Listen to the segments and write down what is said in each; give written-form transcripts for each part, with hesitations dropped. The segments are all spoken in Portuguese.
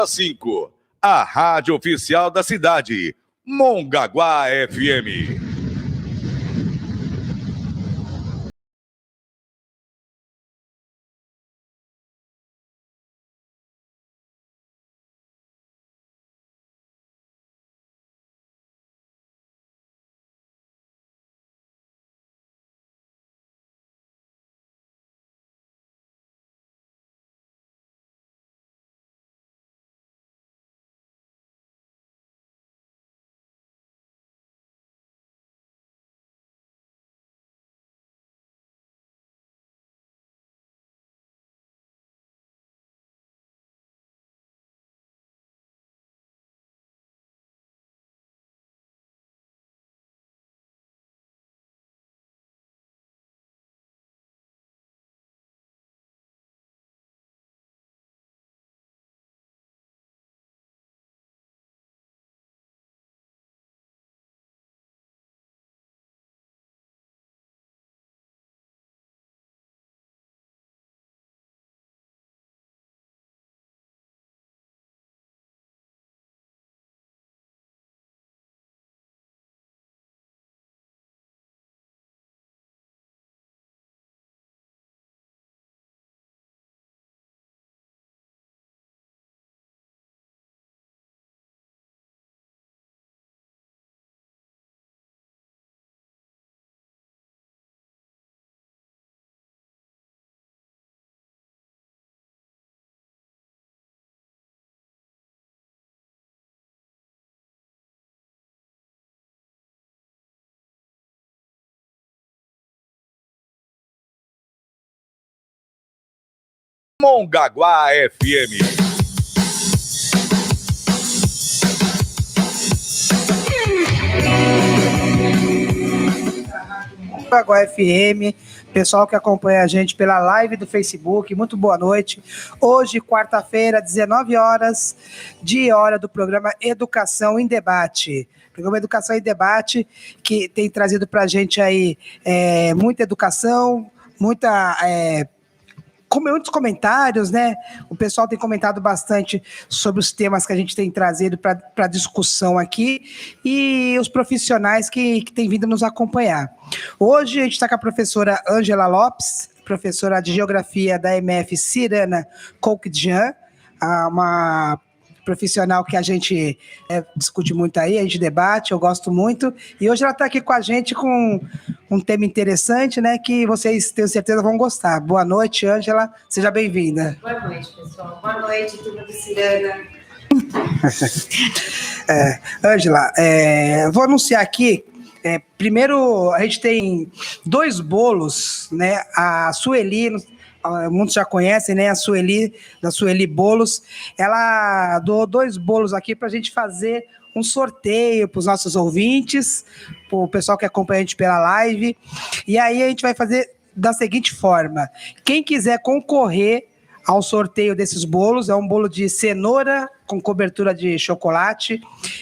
5, a rádio oficial da cidade, Mongaguá FM. Mongaguá FM. Mongaguá FM, pessoal que acompanha a gente pela live do Facebook, muito boa noite. Hoje, quarta-feira, 19 horas, hora do programa Educação em Debate. Programa Educação em Debate, que tem trazido para a gente aí muita educação, muitos comentários, né? O pessoal tem comentado bastante sobre os temas que a gente tem trazido para discussão aqui e os profissionais que têm vindo nos acompanhar. Hoje a gente está com a professora Ângela Lopes, professora de Geografia da MF Cirana Coquidjan, uma profissional que a gente discute muito aí, a gente debate, eu gosto muito. E hoje ela está aqui com a gente com um tema interessante, né, que vocês, tenho certeza, vão gostar. Boa noite, Ângela, seja bem-vinda. Boa noite, pessoal. Boa noite, turma do Cirana. Ângela, vou anunciar aqui. Primeiro, a gente tem 2 bolos, né? A Sueli, muitos já conhecem, né? A Sueli, da Sueli Bolos, ela doou 2 bolos aqui para a gente fazer um sorteio para os nossos ouvintes, para o pessoal que acompanha a gente pela live. E aí a gente vai fazer da seguinte forma: quem quiser concorrer ao sorteio desses bolos, é um bolo de cenoura com cobertura de chocolate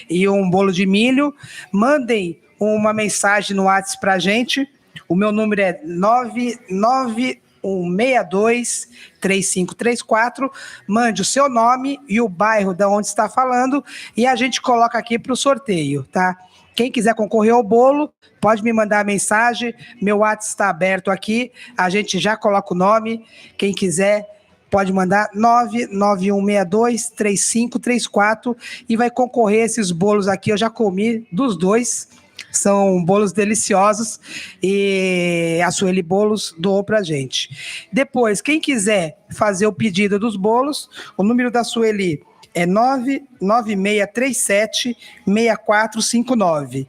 e um bolo de milho, mandem uma mensagem no WhatsApp para a gente. O meu número é 991623534. Mande o seu nome e o bairro de onde está falando e a gente coloca aqui para o sorteio, tá? Quem quiser concorrer ao bolo, pode me mandar a mensagem. Meu WhatsApp está aberto aqui, a gente já coloca o nome. Quem quiser, pode mandar 991623534 e vai concorrer a esses bolos aqui. Eu já comi dos 2. São bolos deliciosos e a Sueli Bolos doou pra gente. Depois, quem quiser fazer o pedido dos bolos, o número da Sueli é 99637-6459,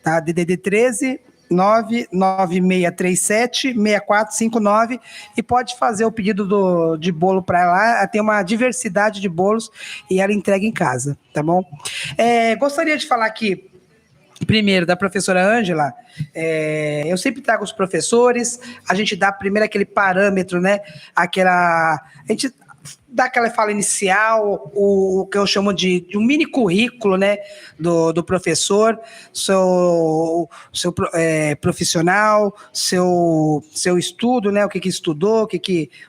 tá? DDD 13 99637-6459 e pode fazer o pedido de bolo para ela. Ela tem uma diversidade de bolos e ela entrega em casa, tá bom? Gostaria de falar aqui primeiro, da professora Ângela. Eu sempre trago os professores, a gente dá primeiro aquele parâmetro, né? A gente dá aquela fala inicial, o que eu chamo de um mini currículo, né? Do professor, seu profissional, seu estudo, né? O que estudou,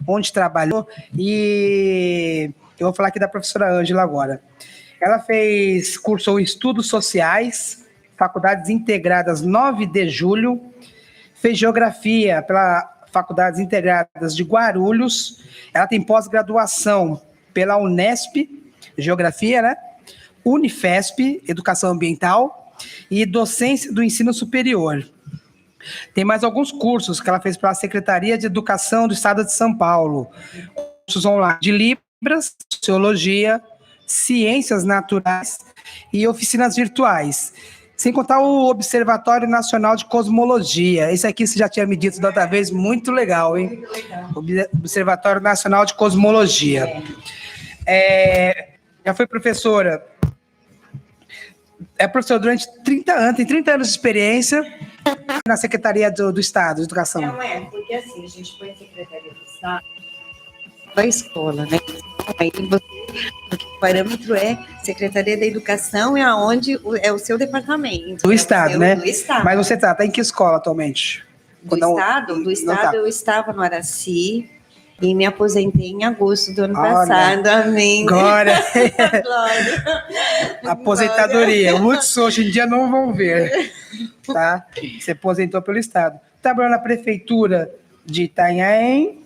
onde trabalhou. E Eu vou falar aqui da professora Ângela agora. Ela cursou Estudos Sociais, Faculdades Integradas 9 de Julho, fez Geografia pela Faculdades Integradas de Guarulhos. Ela tem pós-graduação pela Unesp, Geografia, né? Unifesp, Educação Ambiental, e Docência do Ensino Superior. Tem mais alguns cursos que ela fez pela Secretaria de Educação do Estado de São Paulo. Cursos online de Libras, Sociologia, Ciências Naturais e oficinas virtuais. Sem contar o Observatório Nacional de Cosmologia. Esse aqui você já tinha me dito da outra vez, muito legal, hein? Muito legal. Observatório Nacional de Cosmologia. Já foi professora. É professora durante 30 anos, tem 30 anos de experiência na Secretaria do Estado de Educação. Não é, porque assim, a gente põe Secretaria do Estado da escola, né? Aí porque o parâmetro é Secretaria da Educação, é aonde é o seu departamento. Do Estado, né? Do Estado. Mas você tá em que escola atualmente? Do Estado? Do Estado eu estava no Araci e me aposentei em agosto do ano passado. Amém. Glória. Glória. Aposentadoria. Muitos hoje em dia não vão ver. Tá? Você aposentou pelo Estado. Trabalhou na Prefeitura de Itanhaém,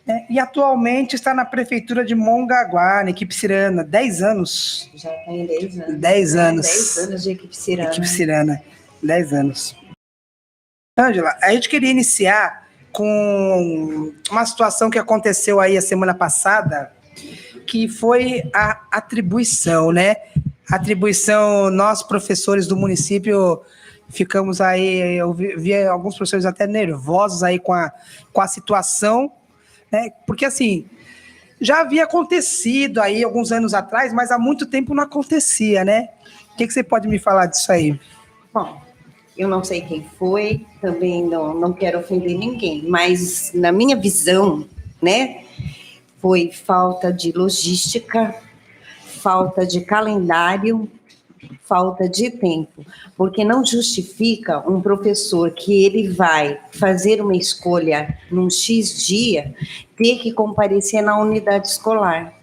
né? E atualmente está na Prefeitura de Mongaguá, na Equipecirana. 10 anos. Já tem 10 anos. 10 anos. 10 anos de Equipecirana. Equipecirana. 10 anos. Ângela, a gente queria iniciar com uma situação que aconteceu aí a semana passada, que foi a atribuição, né? Atribuição, nós, professores do município, ficamos aí, eu vi alguns professores até nervosos aí com a situação, né? Porque, assim, já havia acontecido aí alguns anos atrás, mas há muito tempo não acontecia, né? O que você pode me falar disso aí? Bom, eu não sei quem foi, também não quero ofender ninguém, mas na minha visão, né, foi falta de logística, falta de calendário, falta de tempo, porque não justifica um professor que ele vai fazer uma escolha num X dia ter que comparecer na unidade escolar.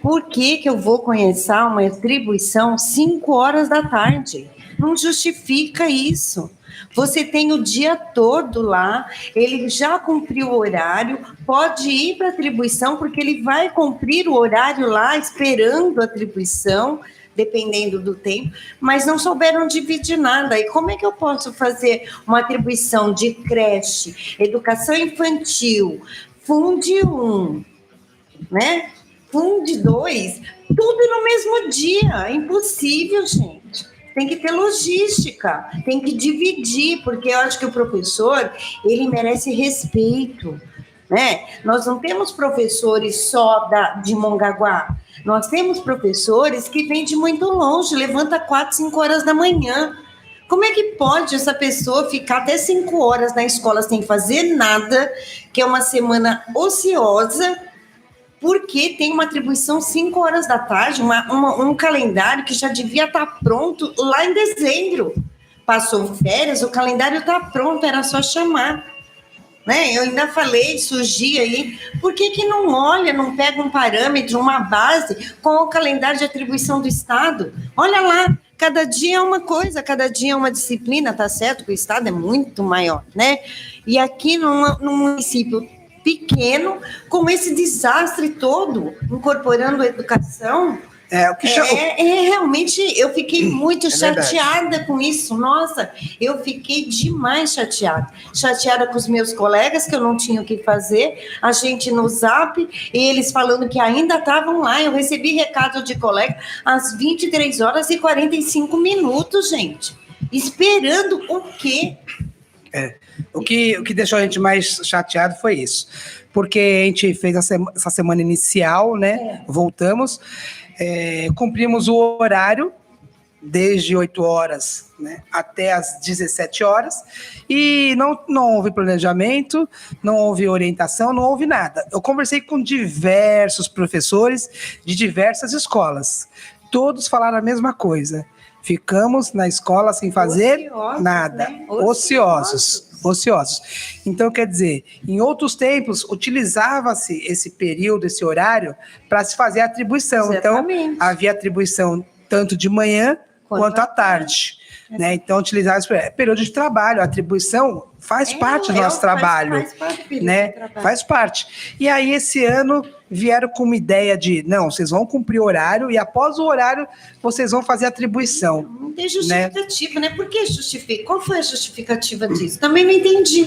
Por que eu vou conhecer uma atribuição 5 horas da tarde? Não justifica isso. Você tem o dia todo lá, ele já cumpriu o horário, pode ir para a atribuição, porque ele vai cumprir o horário lá, esperando a atribuição, dependendo do tempo, mas não souberam dividir nada. E como é que eu posso fazer uma atribuição de creche, educação infantil, Funde 1, né? Funde 2, tudo no mesmo dia? É impossível, gente. Tem que ter logística, tem que dividir, porque eu acho que o professor, ele merece respeito, né? Nós não temos professores só de Mongaguá, nós temos professores que vêm de muito longe, levanta 4, 5 horas da manhã. Como é que pode essa pessoa ficar até 5 horas na escola sem fazer nada, que é uma semana ociosa, porque tem uma atribuição 5 horas da tarde, um calendário que já devia estar pronto lá em dezembro. Passou férias, o calendário está pronto, era só chamar. Né? Eu ainda falei, surgia aí, por que não olha, não pega um parâmetro, uma base com o calendário de atribuição do Estado? Olha lá, cada dia é uma coisa, cada dia é uma disciplina, tá certo que o Estado é muito maior, né? E aqui num município pequeno, com esse desastre todo, incorporando a educação, realmente eu fiquei muito chateada verdade. Com isso. Nossa, eu fiquei demais chateada com os meus colegas, que eu não tinha o que fazer, a gente no Zap, eles falando que ainda estavam lá. Eu recebi recado de colega às 23 horas e 45 minutos, gente, esperando o quê? O que deixou a gente mais chateado foi isso, porque a gente fez essa semana inicial, né? Voltamos, cumprimos o horário desde 8 horas, né, até as 17 horas, e não houve planejamento, não houve orientação, não houve nada. Eu conversei com diversos professores de diversas escolas, todos falaram a mesma coisa. Ficamos na escola sem fazer ociosos, nada. Né? Ociosos. ociosos. Então, quer dizer, em outros tempos, utilizava-se esse período, esse horário, para se fazer a atribuição. Exatamente. Então, havia atribuição tanto de manhã quanto à tarde. Né? Então, utilizar esse período de trabalho, a atribuição faz parte do nosso trabalho. Faz parte do período né? de trabalho. Faz parte. E aí, esse ano, vieram com uma ideia de, não, vocês vão cumprir o horário e após o horário, vocês vão fazer a atribuição. Não tem justificativa, né? Por que justifica? Qual foi a justificativa disso? Também não entendi.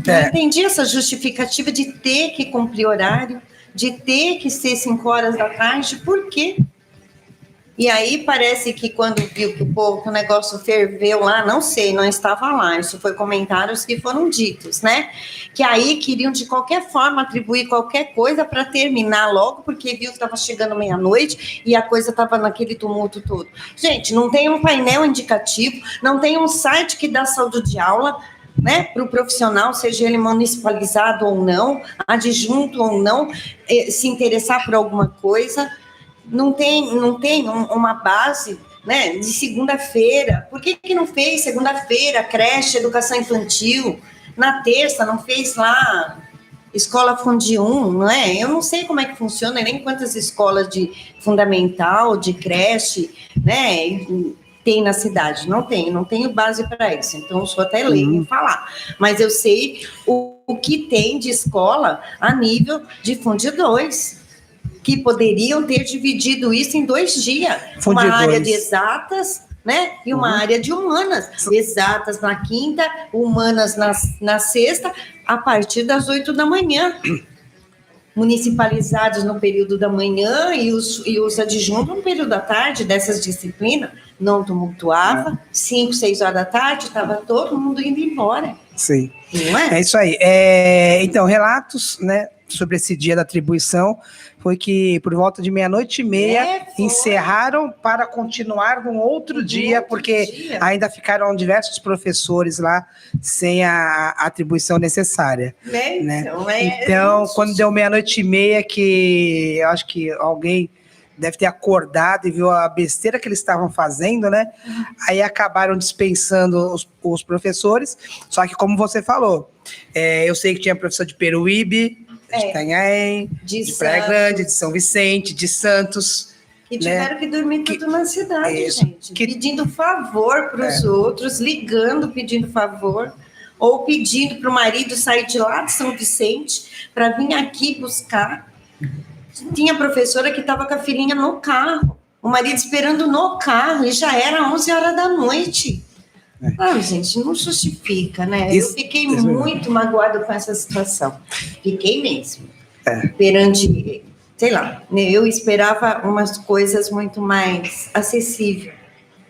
Não entendi essa justificativa de ter que cumprir horário, de ter que ser 5 horas da tarde, por quê? E aí parece que quando viu que o negócio ferveu lá, não sei, não estava lá, isso foi comentários que foram ditos, né? Que aí queriam de qualquer forma atribuir qualquer coisa para terminar logo, porque viu que estava chegando meia-noite e a coisa estava naquele tumulto todo. Gente, não tem um painel indicativo, não tem um site que dá saldo de aula, né, para o profissional, seja ele municipalizado ou não, adjunto ou não, se interessar por alguma coisa. Não tem uma base, né, de segunda-feira. Por que não fez segunda-feira creche, educação infantil? Na terça não fez lá escola Fundi 1, não é? Eu não sei como é que funciona, nem quantas escolas de fundamental, de creche, né, tem na cidade. Não tenho base para isso. Então, eu sou até leiga em falar. Mas eu sei o que tem de escola a nível de Fundi 2. Que poderiam ter dividido isso em 2 dias. Uma área de exatas, né? E uma área de humanas. Exatas na quinta, humanas na sexta, a partir das 8 da manhã. Municipalizados no período da manhã e os adjuntos no período da tarde dessas disciplinas. Não tumultuava. 5, 6 horas da tarde, estava todo mundo indo embora. Sim. Não é? É isso aí. Então, relatos, né, sobre esse dia da atribuição foi que por volta de 00:30 encerraram para continuar num outro dia, porque ainda ficaram diversos professores lá sem a atribuição necessária. Né? Então, quando deu 00:30, que eu acho que alguém deve ter acordado e viu a besteira que eles estavam fazendo, né? Aí acabaram dispensando os professores, só que como você falou, eu sei que tinha professor de Peruíbe, de Itanhaém, de Praia Grande, de São Vicente, de Santos. E tiveram que dormir tudo na cidade, gente. Pedindo favor para os outros, ligando, pedindo favor, ou pedindo para o marido sair de lá de São Vicente para vir aqui buscar. Tinha professora que estava com a filhinha no carro, o marido esperando no carro, e já era 11 horas da noite. Gente, não justifica, né? Eu fiquei muito magoada com essa situação. Fiquei mesmo. Perante, sei lá, eu esperava umas coisas muito mais acessíveis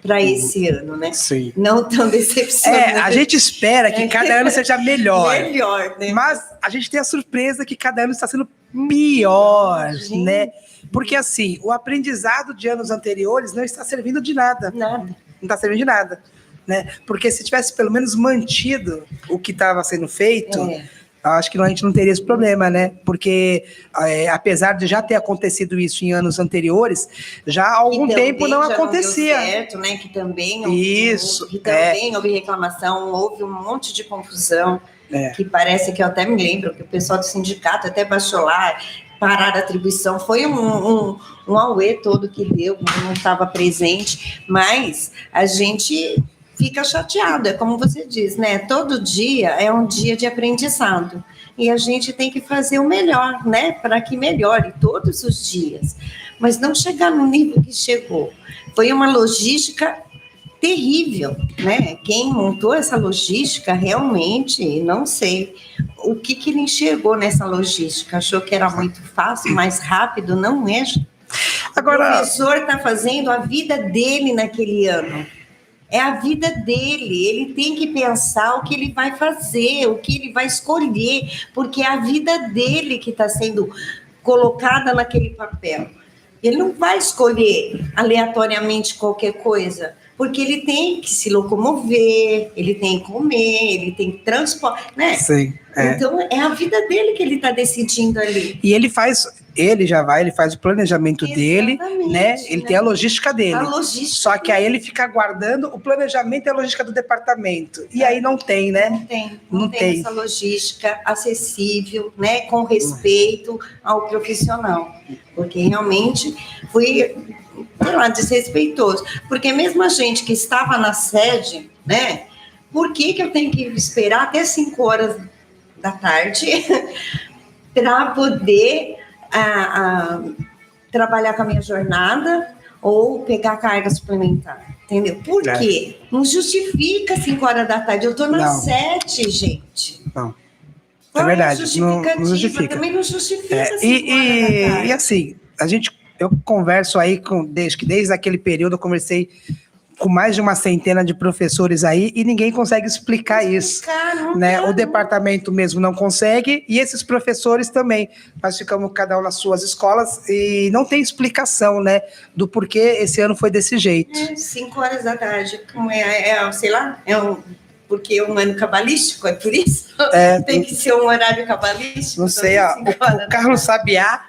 para esse ano, né? Sim. Não tão decepcionante. A gente espera que cada ano seja melhor. Melhor, né? Mas a gente tem a surpresa que cada ano está sendo pior, né? Porque, assim, o aprendizado de anos anteriores não está servindo de nada. Não está servindo de nada. Né? Porque se tivesse pelo menos mantido o que estava sendo feito, acho que a gente não teria esse problema, né? Porque apesar de já ter acontecido isso em anos anteriores, já há algum tempo não acontecia. Não deu certo, né? Que também houve reclamação, houve um monte de confusão, que parece que eu até me lembro que o pessoal do sindicato até baixou lá, parar a atribuição, foi um auê todo que deu, não estava presente, mas a gente fica chateado, é como você diz, né? Todo dia é um dia de aprendizado e a gente tem que fazer o melhor, né? Para que melhore todos os dias, mas não chegar no nível que chegou. Foi uma logística terrível, né? Quem montou essa logística realmente, não sei o que ele enxergou nessa logística, achou que era muito fácil, mais rápido, não é? Agora, o professor está fazendo a vida dele naquele ano. É a vida dele, ele tem que pensar o que ele vai fazer, o que ele vai escolher, porque é a vida dele que está sendo colocada naquele papel. Ele não vai escolher aleatoriamente qualquer coisa, porque ele tem que se locomover, ele tem que comer, ele tem que transporte, né? Sim. Então, é a vida dele que ele está decidindo ali. E ele faz o planejamento dele, né? Ele tem a logística dele. A logística. Só que aí ele fica aguardando o planejamento e a logística do departamento. E aí não tem, né? Não tem essa logística acessível, né? Com respeito ao profissional. Porque realmente foi, sei lá, desrespeitoso. Porque mesmo a gente que estava na sede, né? Por que eu tenho que esperar até 5 horas da tarde para poder trabalhar com a minha jornada ou pegar carga suplementar? Entendeu? Por quê? Não justifica 5 horas da tarde. Eu estou nas 7, gente. Não. É verdade. Não justifica. Também não justifica 5 horas da tarde. E assim, eu converso aí desde aquele período eu conversei com mais de uma centena de professores aí e ninguém consegue explicar isso, né? O departamento mesmo não consegue e esses professores também. Nós ficamos cada um nas suas escolas e não tem explicação, né? Do porquê esse ano foi desse jeito. 5 horas da tarde, sei lá, porque é um ano cabalístico, é por isso? Tem que ser um horário cabalístico? Não sei, o Carlos Sabiá,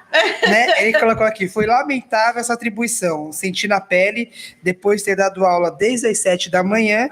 né, ele colocou aqui, foi lamentável essa atribuição, senti na pele, depois de ter dado aula desde as 7 da manhã,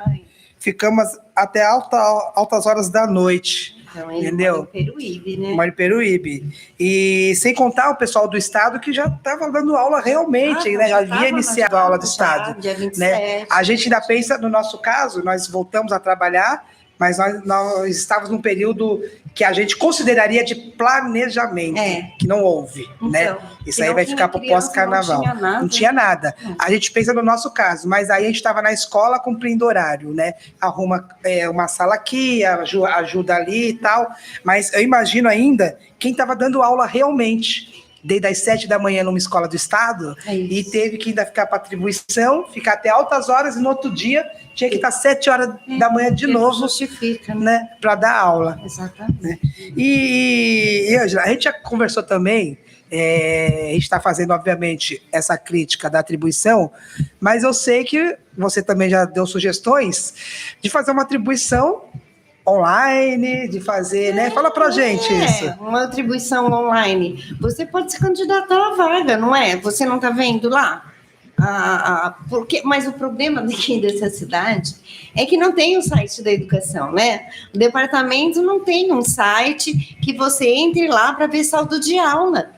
ficamos até altas horas da noite. Então, entendeu? Mora em Peruíbe, né? Mora em Peruíbe. E sem contar o pessoal do estado que já estava dando aula realmente, né? Já havia iniciado a aula do estado. Dia 27, né? A gente ainda pensa, no nosso caso, nós voltamos a trabalhar, mas nós estávamos num período que a gente consideraria de planejamento, que não houve, então, né? Isso aí vai ficar para o pós-carnaval. Não tinha nada. A gente pensa no nosso caso, mas aí a gente estava na escola cumprindo horário, né? Arruma uma sala aqui, ajuda ali e tal, mas eu imagino ainda quem estava dando aula realmente, desde as 7 da manhã numa escola do estado, e teve que ainda ficar para atribuição, ficar até altas horas, e no outro dia tinha que estar 7 horas da manhã de novo, né, para dar aula. Exatamente. Né? E Ângela, a gente já conversou também, a gente está fazendo, obviamente, essa crítica da atribuição, mas eu sei que você também já deu sugestões de fazer uma atribuição online, de fazer, né? Fala pra gente isso. Uma atribuição online. Você pode se candidatar à vaga, não é? Você não tá vendo lá? Mas o problema daqui dessa cidade é que não tem o site da educação, né? O departamento não tem um site que você entre lá para ver saldo de aula.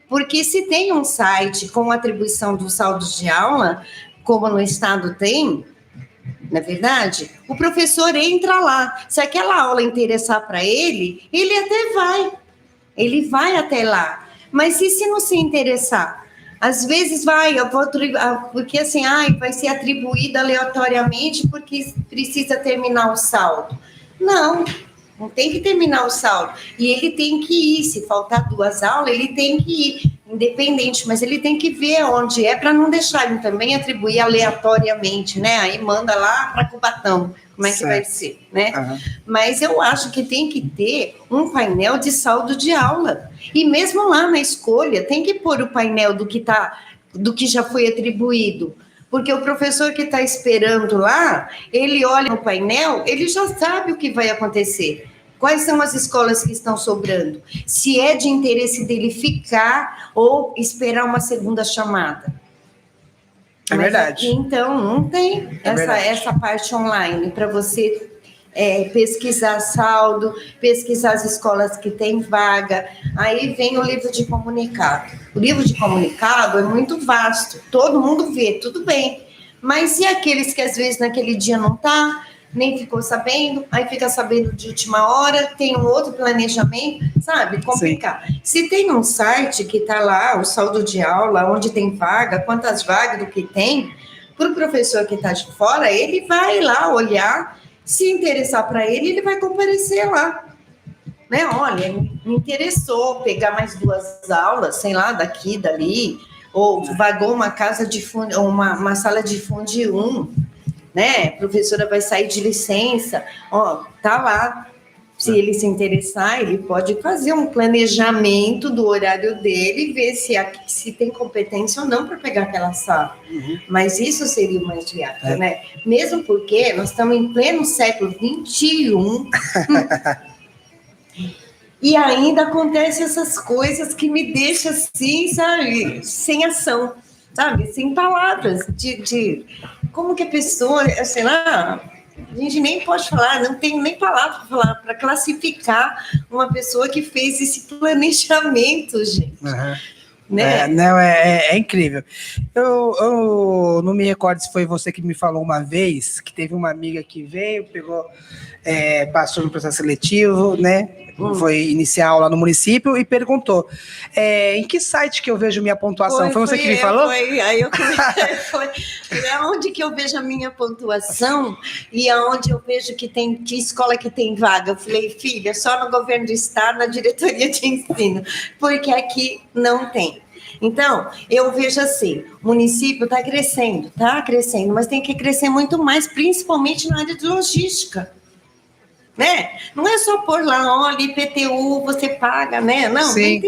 Porque se tem um site com atribuição do saldo de aula, como no estado tem, na verdade, o professor entra lá. Se aquela aula interessar para ele, ele até vai. Ele vai até lá. Mas se não se interessar, às vezes porque assim, vai ser atribuída aleatoriamente porque precisa terminar o saldo. Não tem que terminar o saldo. E ele tem que ir, se faltar 2 aulas, ele tem que ir, independente, mas ele tem que ver onde é para não deixar ele também atribuir aleatoriamente, né? Aí manda lá para Cubatão, como é que vai ser, né? Uhum. Mas eu acho que tem que ter um painel de saldo de aula. E mesmo lá na escolha, tem que pôr o painel do que já foi atribuído. Porque o professor que está esperando lá, ele olha no painel, ele já sabe o que vai acontecer. Quais são as escolas que estão sobrando? Se é de interesse dele ficar ou esperar uma segunda chamada. Mas verdade. Aqui, então, não tem essa parte online para você pesquisar saldo, pesquisar as escolas que têm vaga. Aí vem o livro de comunicado. O livro de comunicado é muito vasto, todo mundo vê, tudo bem. Mas e aqueles que às vezes naquele dia não tá, nem ficou sabendo, aí fica sabendo de última hora, tem um outro planejamento, sabe? Complicar. Sim. Se tem um site que tá lá, o saldo de aula, onde tem vaga, quantas vagas do que tem, para o professor que está de fora, ele vai lá olhar. Se interessar para ele, ele vai comparecer lá. Né? Olha, me interessou pegar mais 2 aulas, sei lá, daqui, dali, ou vagou uma casa de fundo, uma sala de fundo 1, né? A professora vai sair de licença, tá lá. Se ele se interessar, ele pode fazer um planejamento do horário dele e ver se tem competência ou não para pegar aquela sala. Mas isso seria o mais viável, né? Mesmo porque nós estamos em pleno século XXI e ainda acontecem essas coisas que me deixam assim, sabe, sem ação, sabe, sem palavras, de como que a pessoa, sei lá, a gente nem pode falar, não tem nem palavra para falar, para classificar uma pessoa que fez esse planejamento, gente. Né? Não, é incrível. Eu não me recordo se foi você que me falou uma vez que teve uma amiga que veio, passou no processo seletivo, né? Foi iniciar aula no município e perguntou em que site que eu vejo minha pontuação? Foi você que me falou? Aí eu foi onde que eu vejo a minha pontuação e aonde eu vejo que escola que tem vaga. Eu falei, filha, só no governo do estado, na diretoria de ensino, porque aqui não tem. Então, eu vejo assim, o município está crescendo, mas tem que crescer muito mais, principalmente na área de logística. Né? Não é só pôr lá, olha, IPTU, você paga, né? Não, tem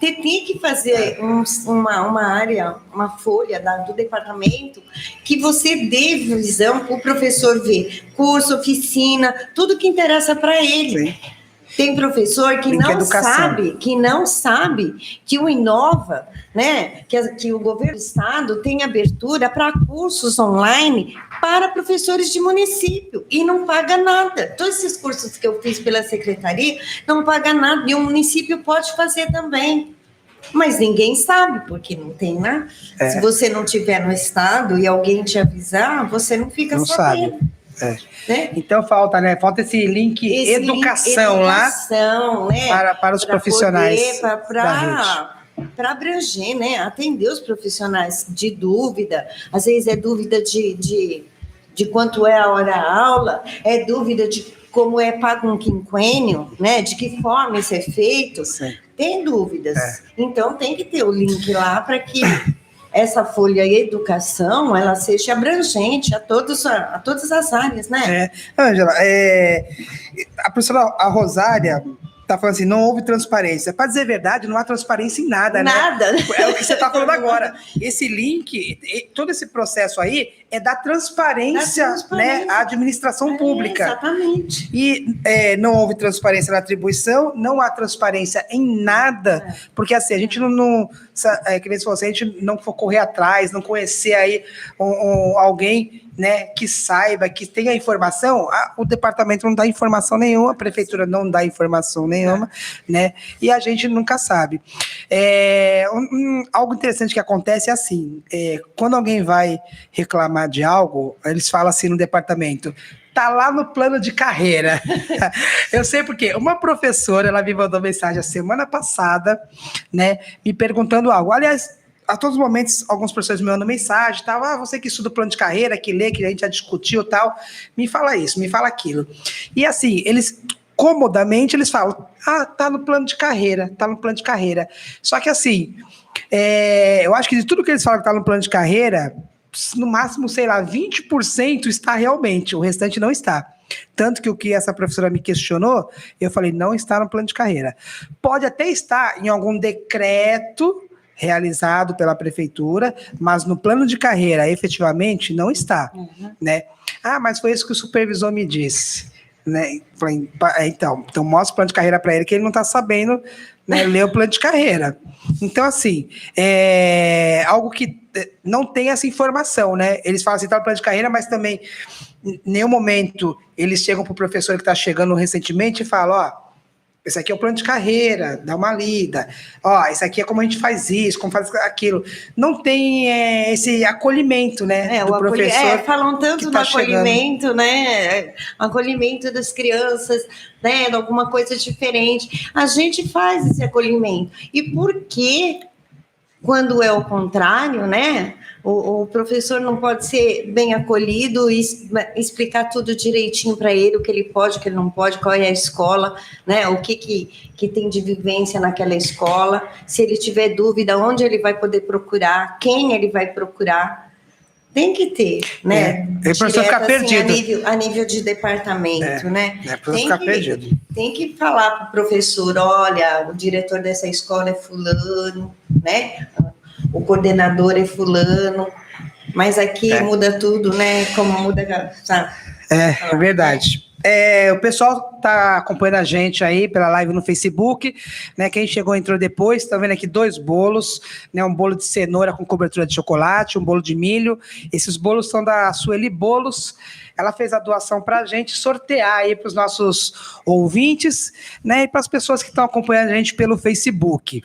que fazer uma área, uma folha do departamento que você dê visão para o professor ver. Curso, oficina, tudo que interessa para ele. Sim. Tem professor que não sabe que o Inova, né, que o governo do estado tem abertura para cursos online para professores de município e não paga nada. Todos esses cursos que eu fiz pela secretaria não paga nada e o município pode fazer também. Mas ninguém sabe, porque não tem, né? Se você não estiver no estado e alguém te avisar, você não fica sabendo. Né? Então falta esse link educação lá, né? para os profissionais da rede. Para abranger, né? Atender os profissionais de dúvida, às vezes é dúvida de quanto é a hora-aula, é dúvida de como é pago um quinquênio, né? De que forma isso é feito. Sim. Tem dúvidas. Então tem que ter o link lá para que essa folha educação, ela seja abrangente a todas as áreas, né? Ângela, a professora Rosária está falando assim, não houve transparência. Para dizer a verdade, não há transparência em nada, né? Nada. É o que você está falando agora. Esse link, todo esse processo aí é da transparência, né? À administração pública. Exatamente. E não houve transparência na atribuição, não há transparência em nada, porque assim, a gente que nem se fosse, a gente não for correr atrás, não conhecer aí alguém, né, que saiba, que tenha informação, o departamento não dá informação nenhuma, a prefeitura não dá informação nenhuma, né, e a gente nunca sabe. Algo interessante que acontece é assim, quando alguém vai reclamar de algo, eles falam assim no departamento, tá lá no plano de carreira. Eu sei porque uma professora, ela me mandou mensagem a semana passada, né, me perguntando algo, aliás, a todos os momentos, alguns professores me mandam mensagem, tal, você que estuda o plano de carreira, que lê, que a gente já discutiu, tal, me fala isso, me fala aquilo. E assim, eles, comodamente, eles falam, tá no plano de carreira, tá no plano de carreira. Só que assim, eu acho que de tudo que eles falam que tá no plano de carreira, no máximo, sei lá, 20% está realmente, o restante não está. Tanto que o que essa professora me questionou, eu falei, não está no plano de carreira. Pode até estar em algum decreto realizado pela prefeitura, mas no plano de carreira, efetivamente, não está, né? Mas foi isso que o supervisor me disse, né? Falei, então mostra o plano de carreira para ele, que ele não está sabendo, né, ler o plano de carreira. Então, assim, algo que não tem essa informação, né? Eles falam assim, tá no plano de carreira, mas também, em nenhum momento, eles chegam para o professor que está chegando recentemente e falam, esse aqui é o plano de carreira, dá uma lida. Esse aqui é como a gente faz isso, como faz aquilo. Não tem esse acolhimento, né, do professor. Falam tanto do acolhimento, né? Acolhimento das crianças, né? De alguma coisa diferente. A gente faz esse acolhimento. E por que, quando é o contrário, né? O professor não pode ser bem acolhido e explicar tudo direitinho para ele, o que ele pode, o que ele não pode, qual é a escola, né? O que tem de vivência naquela escola, se ele tiver dúvida, onde ele vai poder procurar, quem ele vai procurar, Tem que ter, né? Tem para você ficar perdido. A nível de departamento, né? Para você ficar perdido. Tem que falar para o professor, olha, o diretor dessa escola é fulano, né? O coordenador é fulano, mas aqui muda tudo, né? Como muda, sabe? É verdade. O pessoal está acompanhando a gente aí pela live no Facebook, né? Quem chegou entrou depois, está vendo aqui 2 bolos, né? Um bolo de cenoura com cobertura de chocolate, um bolo de milho. Esses bolos são da Sueli Bolos. Ela fez a doação para a gente sortear aí para os nossos ouvintes, né? E para as pessoas que estão acompanhando a gente pelo Facebook.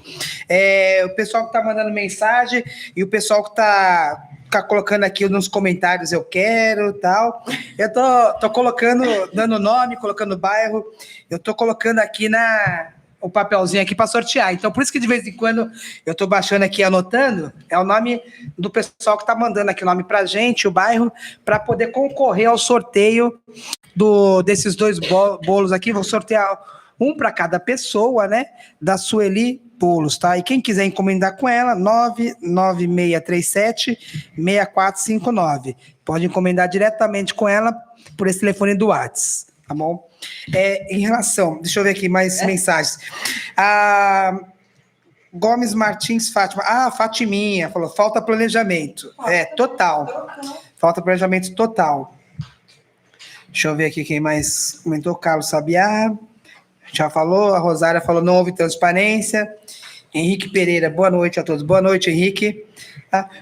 O pessoal que está mandando mensagem e o pessoal que está colocando aqui nos comentários eu quero, tal. Eu tô colocando, dando nome, colocando bairro, eu tô colocando aqui o papelzinho aqui para sortear. Então, por isso que de vez em quando eu tô baixando aqui, anotando, é o nome do pessoal que tá mandando aqui o nome pra gente, o bairro, para poder concorrer ao sorteio desses 2 bolos aqui. Vou sortear um para cada pessoa, né? Da Sueli Bolos, tá? E quem quiser encomendar com ela, 99637-6459. Pode encomendar diretamente com ela por esse telefone do WhatsApp, tá bom? Em relação, deixa eu ver aqui mais mensagens. Gomes Martins Fátima. Fatiminha, falou, falta planejamento. Total. Falta planejamento total. Deixa eu ver aqui quem mais comentou. Carlos Sabiá. Já falou, a Rosária falou, não houve transparência. Henrique Pereira, boa noite a todos. Boa noite, Henrique.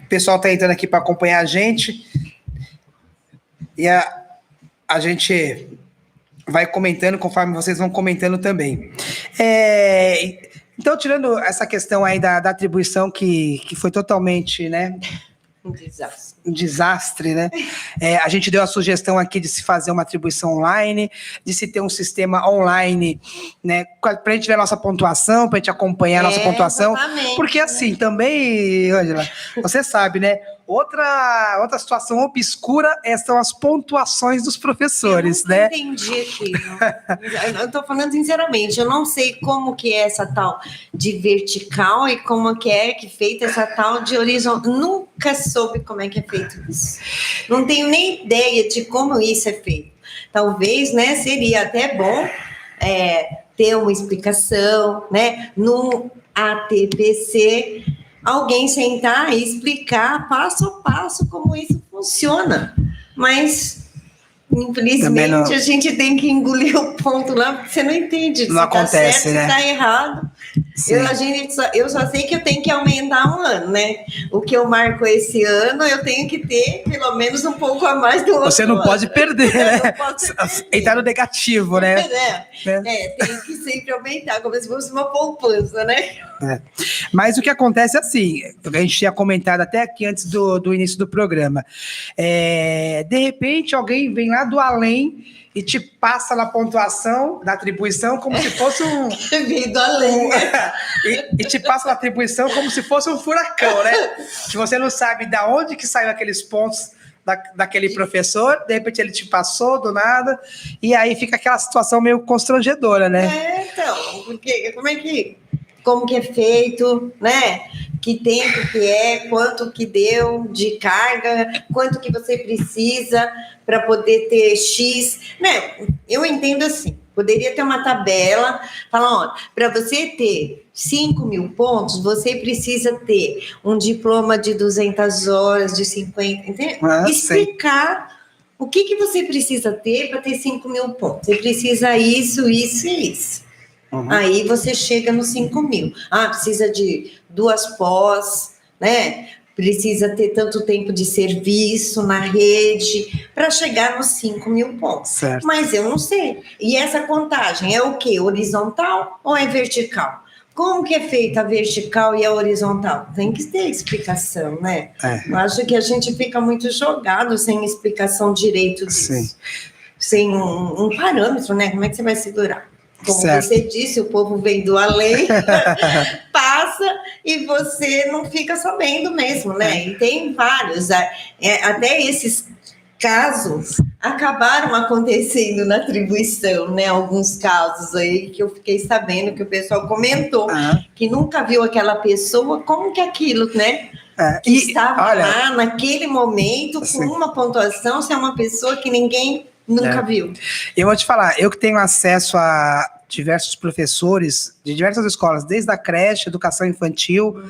O pessoal está entrando aqui para acompanhar a gente. E a gente vai comentando conforme vocês vão comentando também. Então, tirando essa questão aí da atribuição que foi totalmente, né? Um desastre, né? A gente deu a sugestão aqui de se fazer uma atribuição online, de se ter um sistema online, né? Para a gente ver a nossa pontuação, para a gente acompanhar a nossa pontuação. Porque assim, também, Ângela, você sabe, né? Outra situação obscura são as pontuações dos professores, né? Eu não entendi aquilo. Eu estou falando sinceramente, eu não sei como que é essa tal de vertical e como que é feita essa tal de horizontal. Nunca soube como é que é feito isso. Não tenho nem ideia de como isso é feito. Talvez, né, seria até bom ter uma explicação, né, no ATPC, alguém sentar e explicar passo a passo como isso funciona. Mas, infelizmente, a gente tem que engolir o ponto lá, porque você não entende se não acontece, tá certo, né? Se tá errado. Eu só sei que eu tenho que aumentar um ano, né? O que eu marco esse ano, eu tenho que ter pelo menos um pouco a mais do outro. Você não pode perder, né? Entrar no negativo, né? Tem que sempre aumentar, como se fosse uma poupança, né? Mas o que acontece é assim, a gente tinha comentado até aqui antes do início do programa. De repente, alguém vem lá do além e te passa na pontuação da atribuição como se fosse um... Vem do além. E te passa na atribuição como se fosse um furacão, né? Que você não sabe de onde que saiu aqueles pontos daquele professor, de repente ele te passou do nada, e aí fica aquela situação meio constrangedora, né? Então, porque como que é feito, né? Que tempo que quanto que deu de carga, quanto que você precisa para poder ter X, né? Eu entendo assim, poderia ter uma tabela, falar, para você ter 5.000 pontos, você precisa ter um diploma de 200 horas, de 50, entendeu? Explicar o que você precisa ter para ter 5.000 pontos. Você precisa isso, isso e isso. Uhum. Aí você chega nos 5.000. Precisa de 2 pós, né? Precisa ter tanto tempo de serviço na rede para chegar nos 5.000 pontos. Certo. Mas eu não sei. E essa contagem é o quê? Horizontal ou é vertical? Como que é feita a vertical e a horizontal? Tem que ter explicação, né? Eu acho que a gente fica muito jogado sem explicação direito disso. Sim. Sem um parâmetro, né? Como é que você vai segurar? Como você disse, o povo vem do além, passa e você não fica sabendo mesmo, né? E tem vários, até esses casos acabaram acontecendo na atribuição, né? Alguns casos aí que eu fiquei sabendo que o pessoal comentou que nunca viu aquela pessoa, como que aquilo, né? Que estava lá naquele momento com uma pontuação, se é uma pessoa que ninguém nunca viu. Eu vou te falar, eu que tenho acesso a diversos professores de diversas escolas, desde a creche, educação infantil,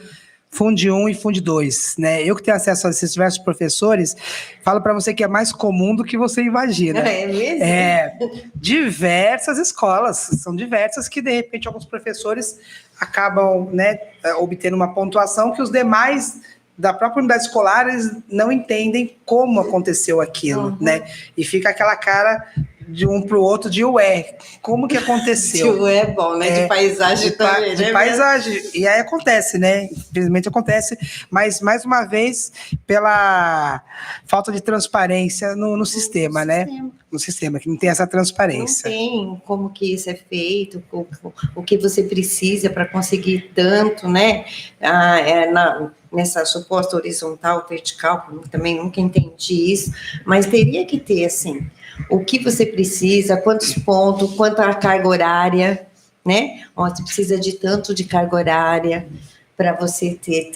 Fundi 1 e Fundi 2, né? Eu que tenho acesso a esses diversos professores, falo para você que é mais comum do que você imagina. É mesmo? Diversas escolas, são diversas que, de repente, alguns professores acabam, né, obtendo uma pontuação que os demais da própria unidade escolar eles não entendem como aconteceu aquilo, né? E fica aquela cara de um para o outro de ué, como que aconteceu? De ué é bom, né? De paisagem também, de né? paisagem. E aí acontece, né? Infelizmente acontece, mas mais uma vez pela falta de transparência no sistema, né? No sistema, que não tem essa transparência. Não tem como que isso é feito, o que você precisa para conseguir tanto, né? Nessa suposta horizontal, vertical, também nunca entendi isso, mas teria que ter, assim, o que você precisa, quantos pontos, quanto a carga horária, né? Você precisa de tanto de carga horária para você ter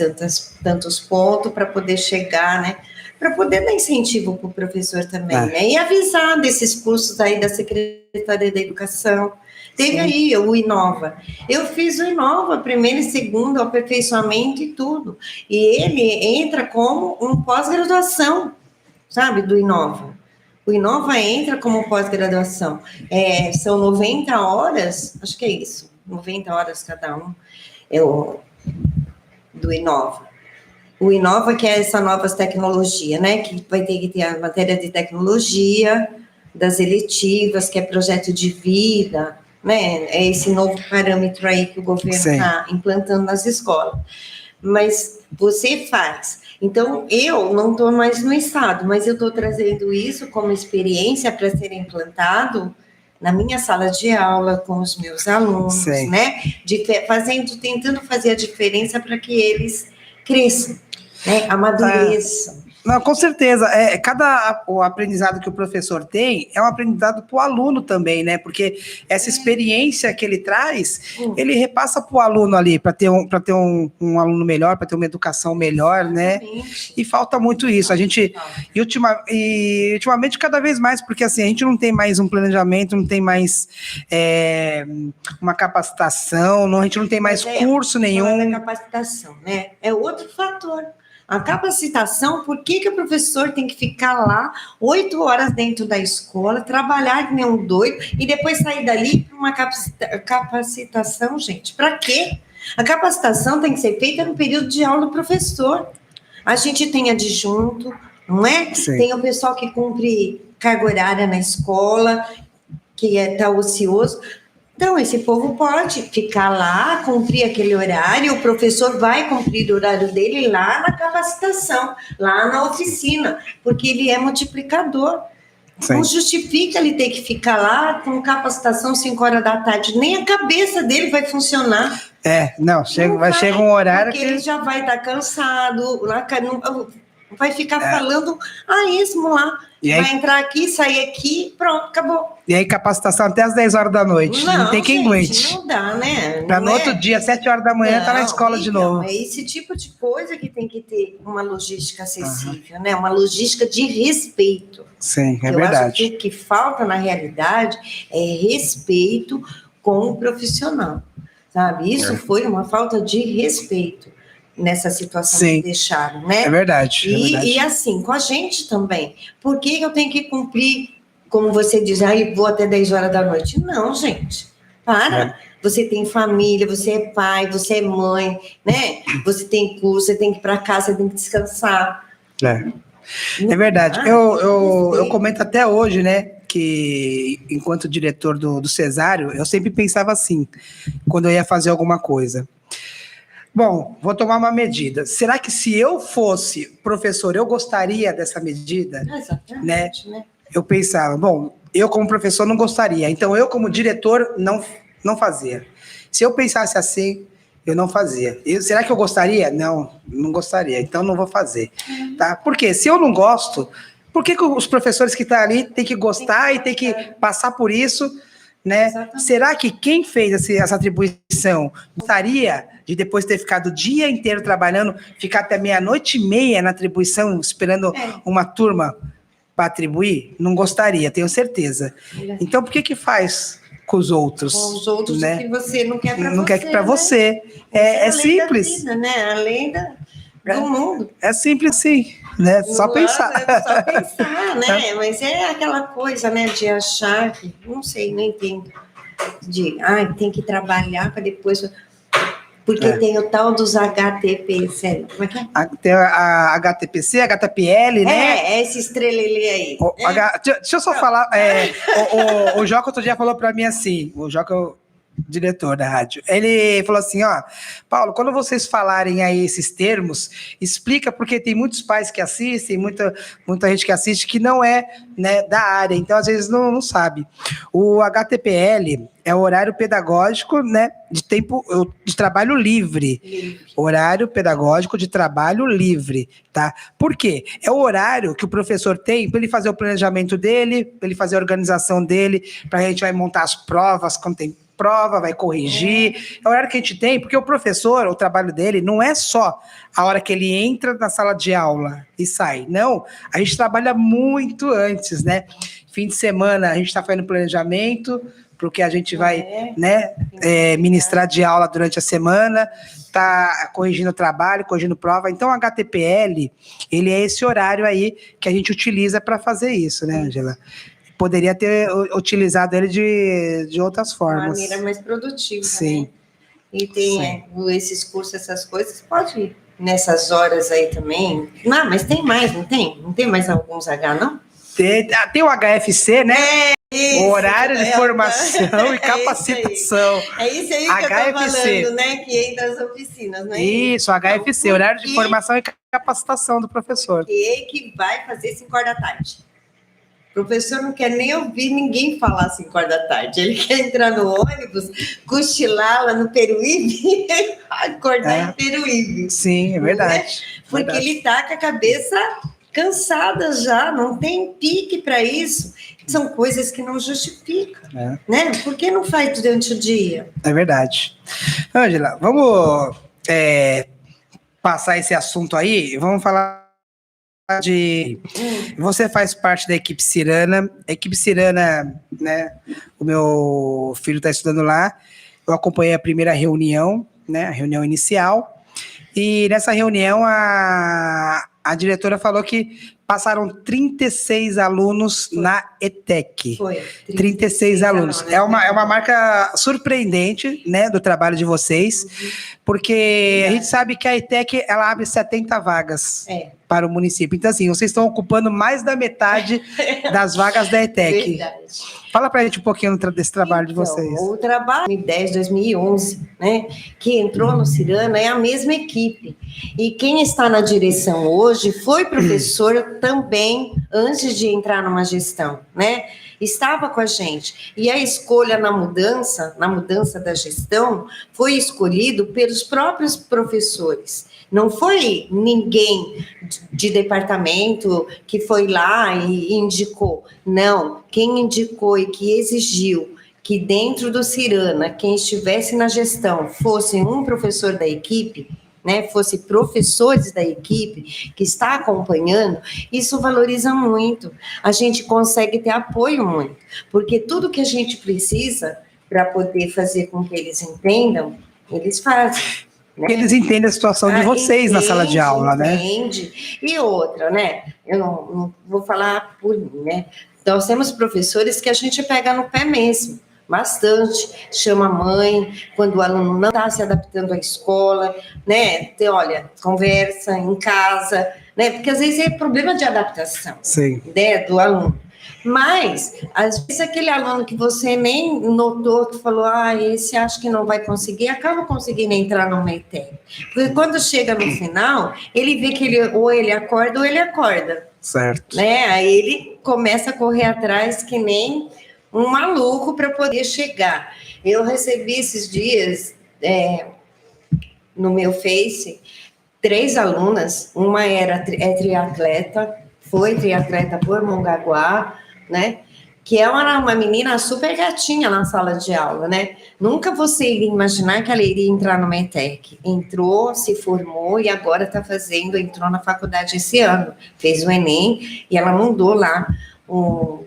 tantos pontos para poder chegar, né? Para poder dar incentivo para o professor também, né? E avisar desses cursos aí da Secretaria da Educação. Teve aí o Inova. Eu fiz o Inova, primeiro e segundo, aperfeiçoamento e tudo. E ele entra como um pós-graduação, sabe, do Inova. O Inova entra como pós-graduação. São 90 horas, acho que é isso, 90 horas cada um, do Inova. O Inova, que é essa novas tecnologia, né? Que vai ter que ter a matéria de tecnologia, das eletivas, que é projeto de vida, né? É esse novo parâmetro aí que o governo está implantando nas escolas. Mas você faz. Então, eu não estou mais no Estado, mas eu estou trazendo isso como experiência para ser implantado na minha sala de aula, com os meus alunos, né? Tentando fazer a diferença para que eles cresçam, né? Amadureçam. Não, com certeza. O aprendizado que o professor tem é um aprendizado para o aluno também, né? Porque essa experiência que ele traz, ele repassa para o aluno ali, para ter um aluno melhor, para ter uma educação melhor, né? E falta muito isso. E ultimamente cada vez mais, porque assim, a gente não tem mais um planejamento, não tem mais uma capacitação, a gente não tem mais curso nenhum. Não é capacitação, né? É outro fator. A capacitação, por que o professor tem que ficar lá 8 horas dentro da escola, trabalhar que nem um doido, e depois sair dali para uma capacitação, gente? Para quê? A capacitação tem que ser feita no período de aula do professor. A gente tem adjunto, não é? Sim. Tem o pessoal que cumpre carga horária na escola, que está ocioso. Então, esse povo pode ficar lá, cumprir aquele horário, o professor vai cumprir o horário dele lá na capacitação, lá na oficina, porque ele é multiplicador. Sim. Não justifica ele ter que ficar lá com capacitação 5 horas da tarde, nem a cabeça dele vai funcionar. Chega um horário porque ele já vai estar cansado, vai ficar falando a esmo lá. Vai entrar aqui, sair aqui, pronto, acabou. E aí, capacitação até as 10 horas da noite. Não tem quem aguente. Não dá, né? Para no outro dia, 7 horas da manhã, tá na escola de novo. É esse tipo de coisa que tem que ter uma logística acessível, né? Uma logística de respeito. Sim, é verdade. Eu acho que o que falta, na realidade, é respeito com o profissional, sabe? Isso foi uma falta de respeito nessa situação que deixaram, né? É verdade. E assim, com a gente também. Por que eu tenho que cumprir, como você diz, vou até 10 horas da noite? Não, gente. Para. Você tem família, você é pai, você é mãe, né? Você tem curso, você tem que ir para casa, você tem que descansar. É verdade. Eu comento até hoje, né? Que enquanto diretor do Cesário, eu sempre pensava assim, quando eu ia fazer alguma coisa. Bom, vou tomar uma medida. Será que se eu fosse professor, eu gostaria dessa medida? Exatamente, né? Eu pensava, bom, eu como professor não gostaria, então eu como diretor não fazia. Se eu pensasse assim, eu não fazia. Será que eu gostaria? Não gostaria, então não vou fazer. Tá? Porque se eu não gosto, Por que os professores que estão ali têm que gostar e têm que passar por isso, né? Exatamente. Será que quem fez essa atribuição gostaria de, depois de ter ficado o dia inteiro trabalhando, ficar até 00:30 na atribuição, esperando uma turma para atribuir? Não gostaria, tenho certeza. Então, por que faz com os outros? Com os outros, né? que você não quer para você. Não quer para né? você. É a lei simples. da vida, né? A lei do mundo. É simples, sim. Né? Só pensar. Só pensar, né? Mas é aquela coisa, né, de achar que, não sei, não entendo. Tem que trabalhar para depois. Porque tem o tal dos HTPC. Como é que é? Tem a HTPC, a HTPL, né? Esse estrelelê aí. Deixa eu só falar. O Joca outro dia falou para mim assim, o Joca, o diretor da rádio, ele falou assim, Paulo, quando vocês falarem aí esses termos, explica, porque tem muitos pais que assistem, muita gente que assiste que não é, né, da área, então às vezes não sabe. O HTPL é o horário pedagógico, né, de trabalho livre. Horário pedagógico de trabalho livre, tá? Por quê? É o horário que o professor tem para ele fazer o planejamento dele, para ele fazer a organização dele, para a gente vai montar as provas quando tem prova, vai corrigir. É o horário que a gente tem, porque o professor, o trabalho dele não é só a hora que ele entra na sala de aula e sai. Não, a gente trabalha muito antes, né? Fim de semana a gente está fazendo planejamento, porque a gente vai ministrar de aula durante a semana, tá corrigindo trabalho, corrigindo prova. Então, o HTPL, ele é esse horário aí que a gente utiliza para fazer isso, né, Ângela? Poderia ter utilizado ele de outras formas. De maneira mais produtiva, sim. Né? E tem esses cursos, essas coisas, pode ir nessas horas aí também. Não, mas tem mais, não tem? Não tem mais alguns H, não? Tem o HFC, né? Isso, o horário de formação e capacitação. É isso aí que HFC. Eu tô falando, né? Que entra as oficinas, não é isso? Isso, HFC, então, horário de formação e capacitação do professor. Que vai fazer 5h. O professor não quer nem ouvir ninguém falar 5h. Ele quer entrar no ônibus, cochilar lá no Peruíbe, acordar em Peruíbe. Sim, é verdade. Né? Porque ele tá com a cabeça cansada já, não tem pique para isso. São coisas que não justificam, né? Por que não faz durante o dia? É verdade. Ângela, vamos passar esse assunto aí, vamos falar de... Você faz parte da equipe Cirana. A equipe Cirana, né? O meu filho está estudando lá. Eu acompanhei a primeira reunião, né? A reunião inicial. E nessa reunião, a diretora falou que passaram 36 alunos na ETEC. Foi. 36 alunos. É uma marca surpreendente, né, do trabalho de vocês, porque a gente sabe que a ETEC, ela abre 70 vagas para o município. Então, assim, vocês estão ocupando mais da metade das vagas da ETEC. Verdade. Fala para a gente um pouquinho desse trabalho de vocês. O trabalho de 2010, 2011, né, que entrou no Cirana, é a mesma equipe. E quem está na direção hoje foi professor também, antes de entrar numa gestão, né? Estava com a gente. E a escolha na mudança da gestão, foi escolhido pelos próprios professores. Não foi ninguém de departamento que foi lá e indicou. Não, quem indicou e que exigiu que dentro do Cirana, quem estivesse na gestão fosse um professor da equipe, né, fosse professores da equipe que está acompanhando, isso valoriza muito. A gente consegue ter apoio muito, porque tudo que a gente precisa para poder fazer com que eles entendam, eles fazem. Né? Eles entendem a situação de vocês na sala de aula, né? Entende. E outra, né? Eu não vou falar por mim, né? Nós temos professores que a gente pega no pé mesmo, bastante. Chama a mãe, quando o aluno não está se adaptando à escola, né? Olha, conversa em casa, né? Porque às vezes é problema de adaptação, né, do aluno. Mas, às vezes, aquele aluno que você nem notou, que falou, esse acho que não vai conseguir, acaba conseguindo entrar no ETEC. Porque quando chega no final, ele vê que ou ele acorda. Certo. Né? Aí ele começa a correr atrás que nem um maluco para poder chegar. Eu recebi esses dias, no meu Face, 3 alunas, uma é triatleta, foi triatleta por Mongaguá, né? Que é uma menina super gatinha na sala de aula, né? Nunca você iria imaginar que ela iria entrar no METEC. Entrou, se formou e agora entrou na faculdade esse ano. Fez o Enem e ela mandou lá o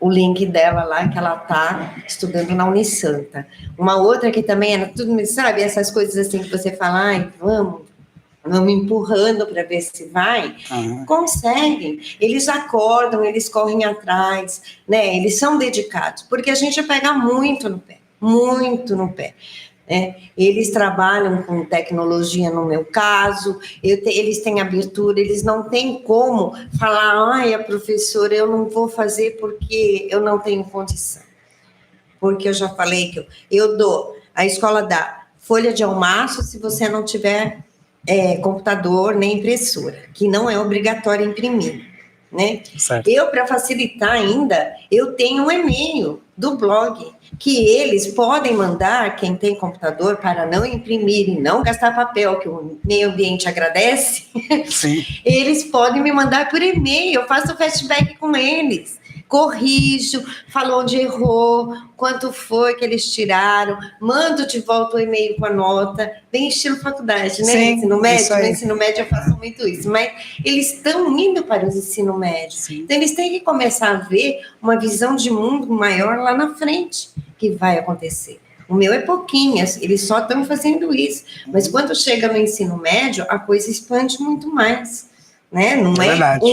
link dela lá, que ela tá estudando na Unisanta. Uma outra que também era tudo, sabe, essas coisas assim que você fala, ai, vamos empurrando para ver se vai, conseguem, eles acordam, eles correm atrás, né, eles são dedicados, porque a gente pega muito no pé, né? Eles trabalham com tecnologia, no meu caso, eles têm abertura, eles não têm como falar, ai, a professora, eu não vou fazer porque eu não tenho condição, porque eu já falei que eu dou, a escola dá folha de almoço se você não tiver computador nem impressora, que não é obrigatório imprimir, né? Certo. Eu, para facilitar ainda, eu tenho um e-mail do blog, que eles podem mandar, quem tem computador, para não imprimir e não gastar papel, que o meio ambiente agradece. Sim. Eles podem me mandar por e-mail, eu faço feedback com eles, corrijo, falo onde errou, quanto foi que eles tiraram, mando de volta o e-mail com a nota, bem estilo faculdade, né? Sim, ensino médio, no ensino médio eu faço muito isso, mas eles estão indo para o ensino médio. Sim. Então eles têm que começar a ver uma visão de mundo maior lá na frente, que vai acontecer. O meu é pouquinho, eles só estão fazendo isso, mas quando chega no ensino médio, a coisa expande muito mais, né? Não é verdade.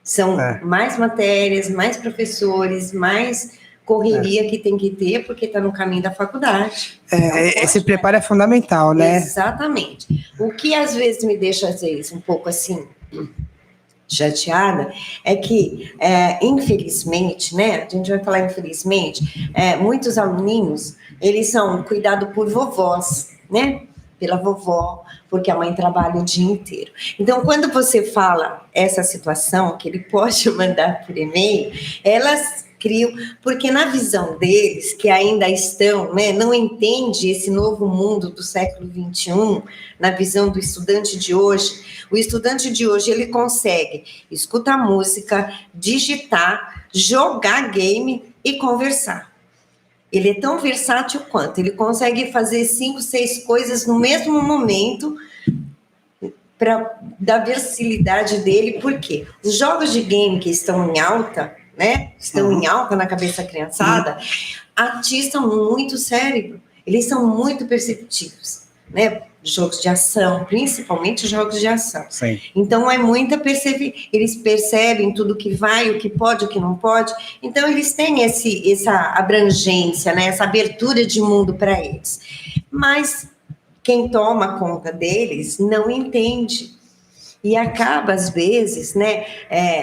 São mais matérias, mais professores, mais correria que tem que ter, porque está no caminho da faculdade. Esse preparo é fundamental, né? Exatamente. O que às vezes me deixa, às vezes, um pouco assim, chateada, é que, infelizmente, né? A gente vai falar infelizmente, muitos aluninhos, eles são cuidados por vovós, né? Pela vovó, porque a mãe trabalha o dia inteiro. Então, quando você fala essa situação, que ele pode mandar por e-mail, elas criam, porque na visão deles, que ainda estão, né, não entende esse novo mundo do século XXI, na visão do estudante de hoje, o estudante de hoje, ele consegue escutar música, digitar, jogar game e conversar. Ele é tão versátil quanto, ele consegue fazer 5, 6 coisas no mesmo momento, da versatilidade dele, porque os jogos de game que estão em alta, né, estão em alta na cabeça da criançada, atiçam muito o cérebro, eles são muito perceptivos, né, jogos de ação, principalmente jogos de ação. Sim. Então, é muita eles percebem tudo que vai, o que pode, o que não pode, então eles têm essa abrangência, né, essa abertura de mundo para eles. Mas quem toma conta deles não entende e acaba, às vezes, né,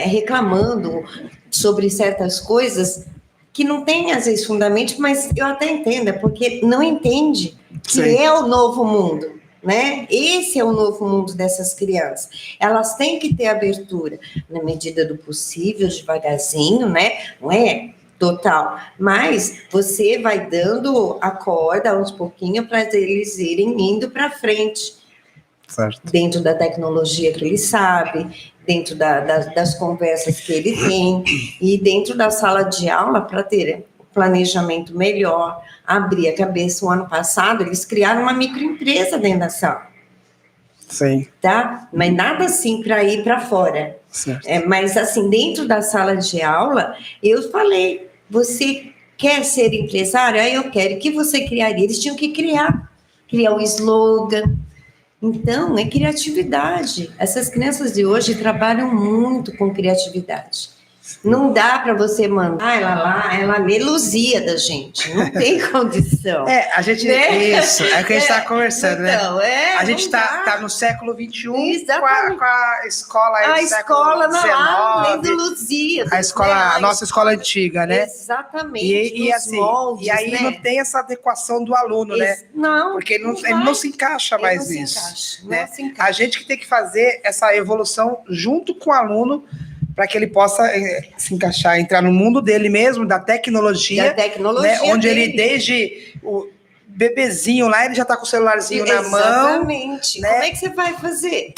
reclamando sobre certas coisas que não tem, às vezes, fundamento, mas eu até entendo, porque não entende que Sim. é o novo mundo. Né? Esse é o novo mundo dessas crianças. Elas têm que ter abertura na medida do possível, devagarzinho, né? Não é total, mas você vai dando a corda aos pouquinhos para eles irem indo para frente. Certo. Dentro da tecnologia que ele sabe, dentro das conversas que ele tem e dentro da sala de aula para ter planejamento melhor, abrir a cabeça. O ano passado, eles criaram uma microempresa dentro da sala. Sim. Tá? Mas nada assim para ir para fora. Certo. Mas assim, dentro da sala de aula, eu falei, você quer ser empresário? Aí eu quero. O que você criaria? Eles tinham que criar o slogan. Então, é criatividade. Essas crianças de hoje trabalham muito com criatividade. Não dá para você mandar ela lê Lusíada, gente. Não tem condição. A gente... Né? Isso, é o que a gente está conversando, então, né? A gente está no século XXI com a escola aí do século XIX. Lendo Lusíada. A escola, a nossa escola antiga, né? Exatamente. E assim, moldes, e aí né? Não tem essa adequação do aluno, né? Não. Porque ele não se encaixa mais nisso. Né? A gente que tem que fazer essa evolução junto com o aluno, para que ele possa se encaixar, entrar no mundo dele mesmo, da tecnologia, né, onde ele, bebezinho lá, ele já tá com o celularzinho na mão. Exatamente. Né? Como é que você vai fazer?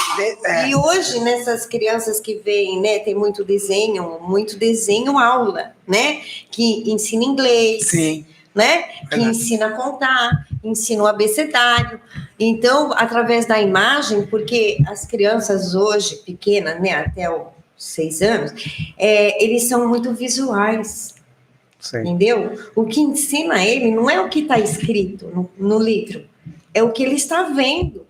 E hoje, nessas crianças que vêm, né, tem muito desenho aula, né? Que ensina inglês. Sim. Né? Que ensina a contar, ensina o abecedário. Então, através da imagem, porque as crianças hoje, pequenas, né, até os 6 anos, eles são muito visuais. Sim. Entendeu? O que ensina ele não é o que está escrito no livro, é o que ele está vendo.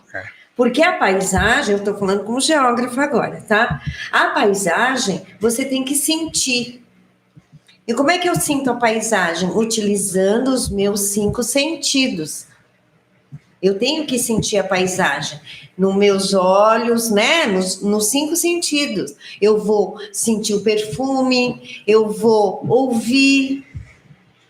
Porque a paisagem, eu estou falando como geógrafo agora, tá? A paisagem, você tem que sentir. E como é que eu sinto a paisagem? Utilizando os meus 5 sentidos. Eu tenho que sentir a paisagem nos meus olhos, né? Nos 5 sentidos. Eu vou sentir o perfume, eu vou ouvir,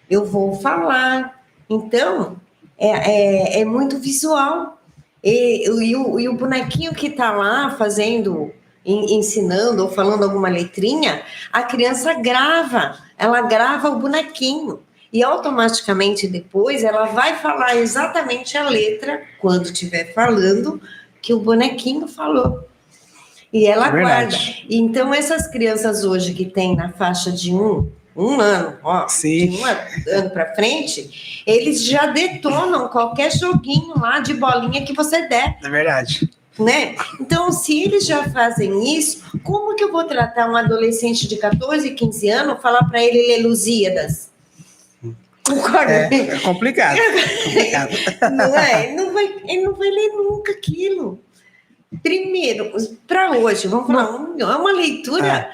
eu vou falar. Então, é muito visual. E o bonequinho que está lá fazendo, ensinando ou falando alguma letrinha, a criança grava. Ela grava o bonequinho e automaticamente depois ela vai falar exatamente a letra quando estiver falando que o bonequinho falou. E ela guarda. Então, essas crianças hoje que têm na faixa de um ano, de 1 ano para frente, eles já detonam qualquer joguinho lá de bolinha que você der. É verdade. Né? Então, se eles já fazem isso, como que eu vou tratar um adolescente de 14, 15 anos, falar para ele ler Lusíadas? Concorda? É complicado. Não é? Ele não vai ler nunca aquilo. Primeiro, para hoje, vamos falar, é uma leitura,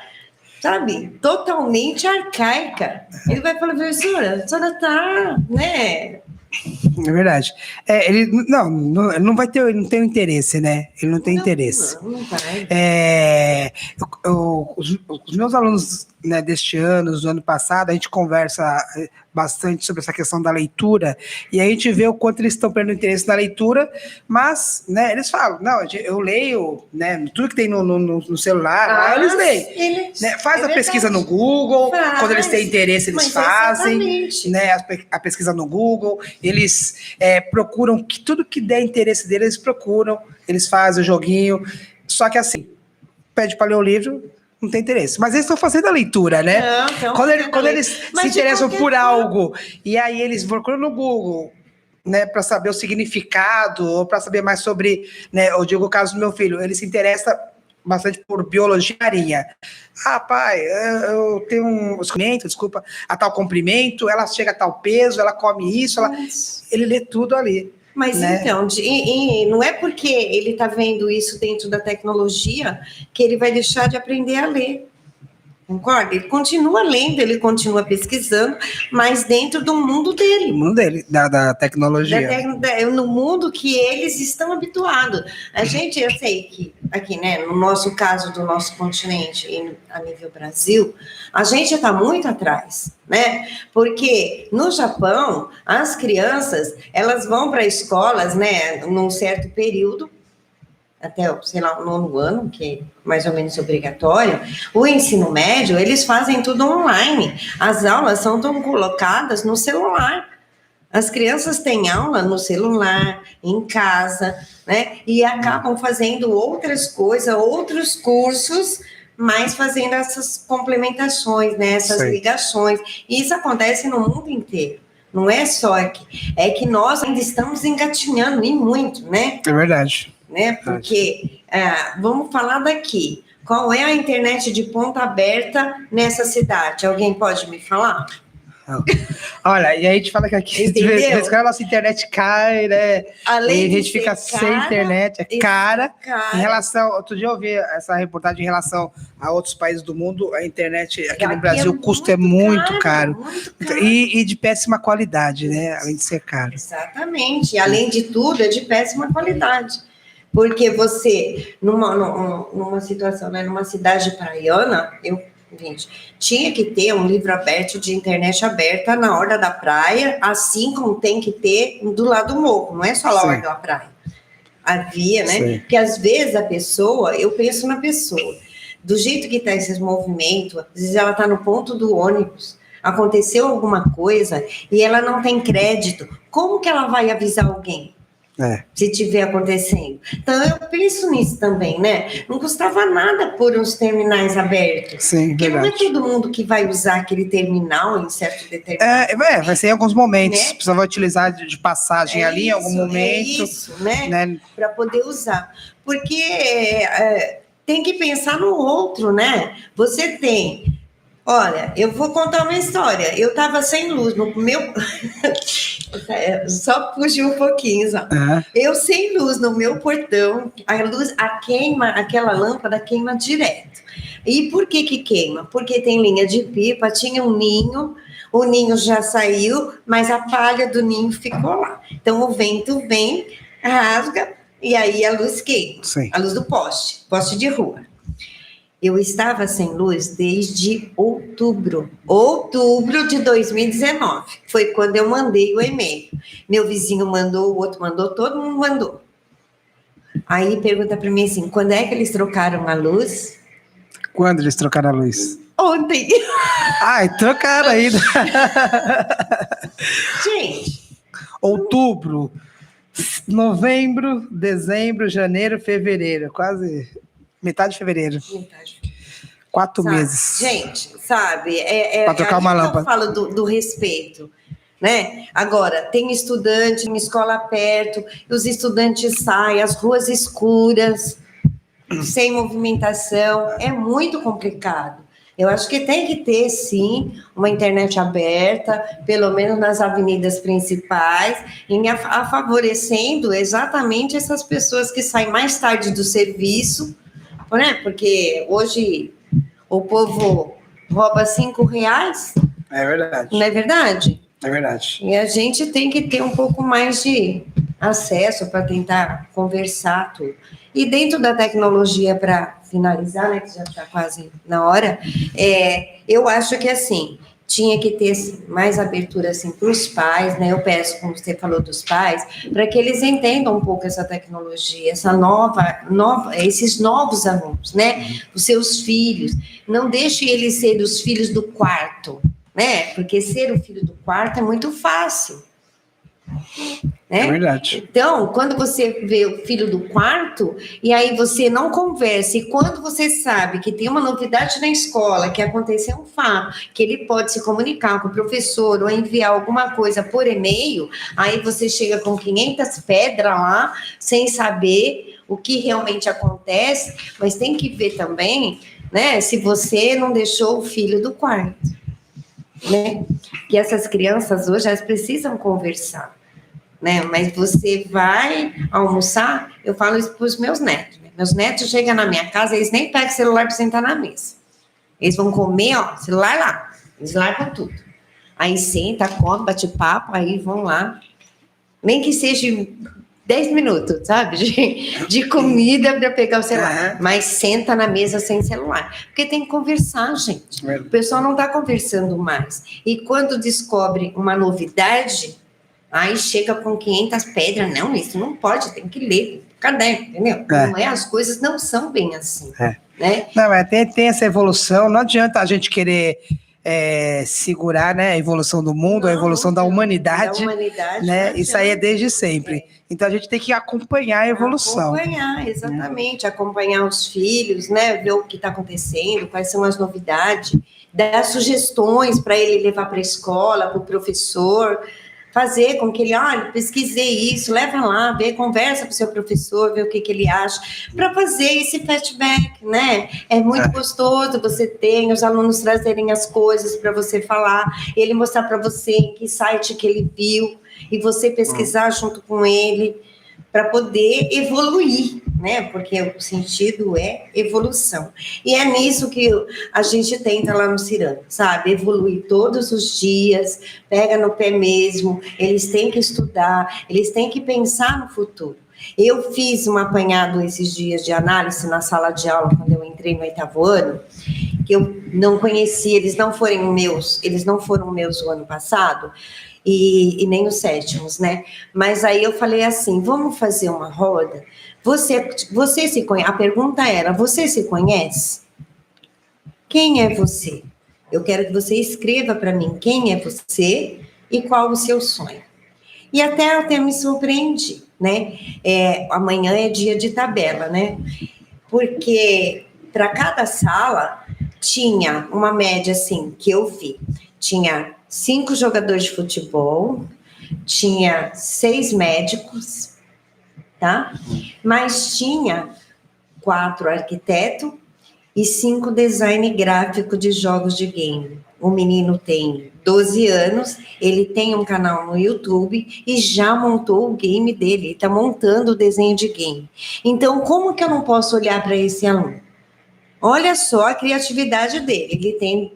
sabe, totalmente arcaica. Ele vai falar, professora, a senhora está, né? É verdade. Ele não vai ter, ele não tem interesse, né? Ele não tem interesse. Não vai. Os meus alunos, né, deste ano, do ano passado, a gente conversa bastante sobre essa questão da leitura e a gente vê o quanto eles estão perdendo interesse na leitura, mas, né, eles falam, não, eu leio, né, tudo que tem no celular, eles leem. Né, faz a pesquisa no Google, quando eles têm interesse, eles fazem, né, a pesquisa no Google, eles procuram tudo que der interesse deles, eles procuram, eles fazem o joguinho, só que assim, pede para ler o livro, não tem interesse. Mas eles estão fazendo a leitura, né? Quando eles se interessam por algo, e aí eles procuram no Google, né, para saber o significado, ou para saber mais sobre, né, eu digo o caso do meu filho, ele se interessa bastante por biologia marinha. Pai, eu tenho um comprimento, desculpa, a tal comprimento, ela chega a tal peso, ela come isso, ele lê tudo ali. Mas, né? Então, não é porque ele está vendo isso dentro da tecnologia que ele vai deixar de aprender a ler. Concorda? Ele continua lendo, ele continua pesquisando, mas dentro do mundo dele. No mundo dele, da tecnologia. No mundo que eles estão habituados. Eu sei que aqui, né, no nosso caso do nosso continente, a nível Brasil, a gente está muito atrás, né? Porque no Japão, as crianças, elas vão para escolas, né, num certo período, até, sei lá, o 9º ano, que é mais ou menos obrigatório. O ensino médio, eles fazem tudo online. As aulas são colocadas no celular. As crianças têm aula no celular, em casa, né? E acabam fazendo outras coisas, outros cursos, mas fazendo essas complementações, né? Essas ligações. E isso acontece no mundo inteiro. Não é só aqui. É que nós ainda estamos engatinhando, e muito, né? É verdade. Né? Porque, vamos falar daqui. Qual é a internet de ponta aberta nessa cidade? Alguém pode me falar? Olha, e aí a gente fala que aqui a nossa internet cai, né? Além e a gente fica sem internet, é cara. Em relação, outro dia eu vi essa reportagem em relação a outros países do mundo, a internet aqui no Brasil, o custo é muito caro. E de péssima qualidade, né? Além de ser caro. Exatamente. Além de tudo, é de péssima qualidade. Porque você, numa situação, né, numa cidade praiana, gente, tinha que ter um livro aberto de internet aberta na orla da praia, assim como tem que ter do lado do morro, não é só na orla da praia. Havia, né? Sim. Porque às vezes eu penso na pessoa, do jeito que está esses movimentos, às vezes ela está no ponto do ônibus, aconteceu alguma coisa e ela não tem crédito, como que ela vai avisar alguém? Se tiver acontecendo. Então, eu penso nisso também, né? Não custava nada pôr uns terminais abertos. Sim, porque verdade. não é todo mundo que vai usar aquele terminal em certo determinado. Vai ser em alguns momentos. Né? Você vai utilizar de passagem ali em algum momento. É isso, né? Para poder usar. Porque tem que pensar no outro, né? Você tem... Olha, eu vou contar uma história. Eu estava sem luz no meu... Só puxei um pouquinho, só. Eu sem luz no meu portão, a luz, aquela lâmpada queima direto. E por que queima? Porque tem linha de pipa, tinha um ninho, o ninho já saiu, mas a palha do ninho ficou lá. Então o vento vem, rasga, e aí a luz queima. Sim. A luz do poste de rua. Eu estava sem luz desde outubro de 2019. Foi quando eu mandei o e-mail. Meu vizinho mandou, o outro mandou, todo mundo mandou. Aí pergunta para mim assim, quando é que eles trocaram a luz? Quando eles trocaram a luz? Ontem. Ai, trocaram ainda. Gente. Outubro, novembro, dezembro, janeiro, fevereiro. Quase... Metade de fevereiro. 4 meses. Gente, sabe? Para trocar uma lâmpada. Eu falo do respeito, né? Agora, tem estudante, uma escola perto, os estudantes saem, as ruas escuras, sem movimentação, é muito complicado. Eu acho que tem que ter, sim, uma internet aberta, pelo menos nas avenidas principais, favorecendo exatamente essas pessoas que saem mais tarde do serviço, né? Porque hoje o povo rouba R$5. É verdade. Não é verdade? É verdade. E a gente tem que ter um pouco mais de acesso para tentar conversar tudo. E dentro da tecnologia, para finalizar, né, que já está quase na hora, eu acho que, assim, tinha que ter mais abertura assim, para os pais, né? Eu peço, como você falou dos pais, para que eles entendam um pouco essa tecnologia, esses novos alunos, né? Os seus filhos. Não deixe eles serem os filhos do quarto, né? Porque ser o filho do quarto é muito fácil. Né? É verdade. Então, quando você vê o filho do quarto, e aí você não conversa, e quando você sabe que tem uma novidade na escola, que aconteceu um fato, que ele pode se comunicar com o professor ou enviar alguma coisa por e-mail, aí você chega com 500 pedras lá, sem saber o que realmente acontece, mas tem que ver também, né, se você não deixou o filho do quarto, né? Que essas crianças hoje, elas precisam conversar. Né? Mas você vai almoçar, eu falo isso para os meus netos. Né? Meus netos chegam na minha casa, eles nem pegam o celular para sentar na mesa. Eles vão comer, ó, celular lá. Eles largam tudo. Aí senta, come, bate papo, aí vão lá. Nem que seja 10 minutos, sabe? De comida para pegar o celular. Mas senta na mesa sem celular. Porque tem que conversar, gente. O pessoal não está conversando mais. E quando descobre uma novidade... Aí chega com 500 pedras, não, isso não pode, tem que ler, caderno, entendeu? Não é, as coisas não são bem assim, né? Não, mas tem essa evolução, não adianta a gente querer segurar, né, a evolução do mundo, a evolução da humanidade, né? Isso aí é desde sempre. Então a gente tem que acompanhar a evolução. Acompanhar, exatamente, acompanhar os filhos, né, ver o que está acontecendo, quais são as novidades, dar sugestões para ele levar para a escola, para o professor, fazer com que ele, olha, pesquisei isso, leva lá, vê, conversa com o seu professor, vê o que ele acha, para fazer esse feedback, né? É muito gostoso você ter os alunos trazerem as coisas para você falar, ele mostrar para você em que site que ele viu, e você pesquisar junto com ele, para poder evoluir, né? Porque o sentido é evolução. E é nisso que a gente tenta lá no Ciranda, sabe? Evoluir todos os dias, pega no pé mesmo, eles têm que estudar, eles têm que pensar no futuro. Eu fiz um apanhado esses dias de análise na sala de aula, quando eu entrei no 8º ano, que eu não conhecia, eles não foram meus o ano passado, e nem os 7º, né? Mas aí eu falei assim, vamos fazer uma roda? Você se conhece? A pergunta era, você se conhece? Quem é você? Eu quero que você escreva para mim quem é você e qual o seu sonho. E até me surpreendi, né? Amanhã é dia de tabela, né? Porque para cada sala tinha uma média, assim, que eu vi. Tinha 5 jogadores de futebol, tinha 6 médicos, tá? Mas tinha 4 arquitetos e 5 design gráfico de jogos de game. O menino tem 12 anos, ele tem um canal no YouTube e já montou o game dele, ele está montando o desenho de game. Então, como que eu não posso olhar para esse aluno? Olha só a criatividade dele, ele tem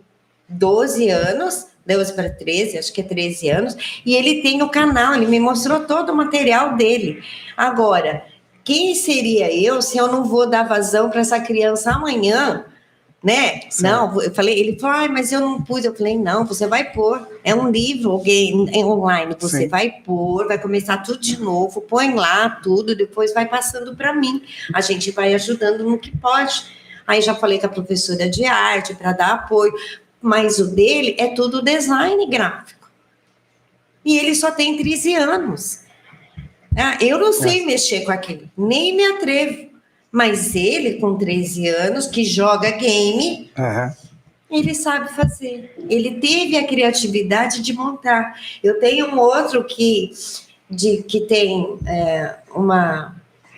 12 anos, 12 para 13, acho que é 13 anos, e ele tem o canal, ele me mostrou todo o material dele. Agora, quem seria eu se eu não vou dar vazão para essa criança amanhã, né? Sim. Não, eu falei, ele falou, mas eu não pus. Eu falei, não, você vai pôr. É um livro online, você Sim. vai pôr, vai começar tudo de novo, põe lá tudo, depois vai passando para mim. A gente vai ajudando no que pode. Aí já falei com a professora de arte para dar apoio, mas o dele é tudo design gráfico. E ele só tem 13 anos. Eu não sei mexer com aquilo, nem me atrevo. Mas ele, com 13 anos, que joga game, ele sabe fazer. Ele teve a criatividade de montar. Eu tenho um outro que tem uma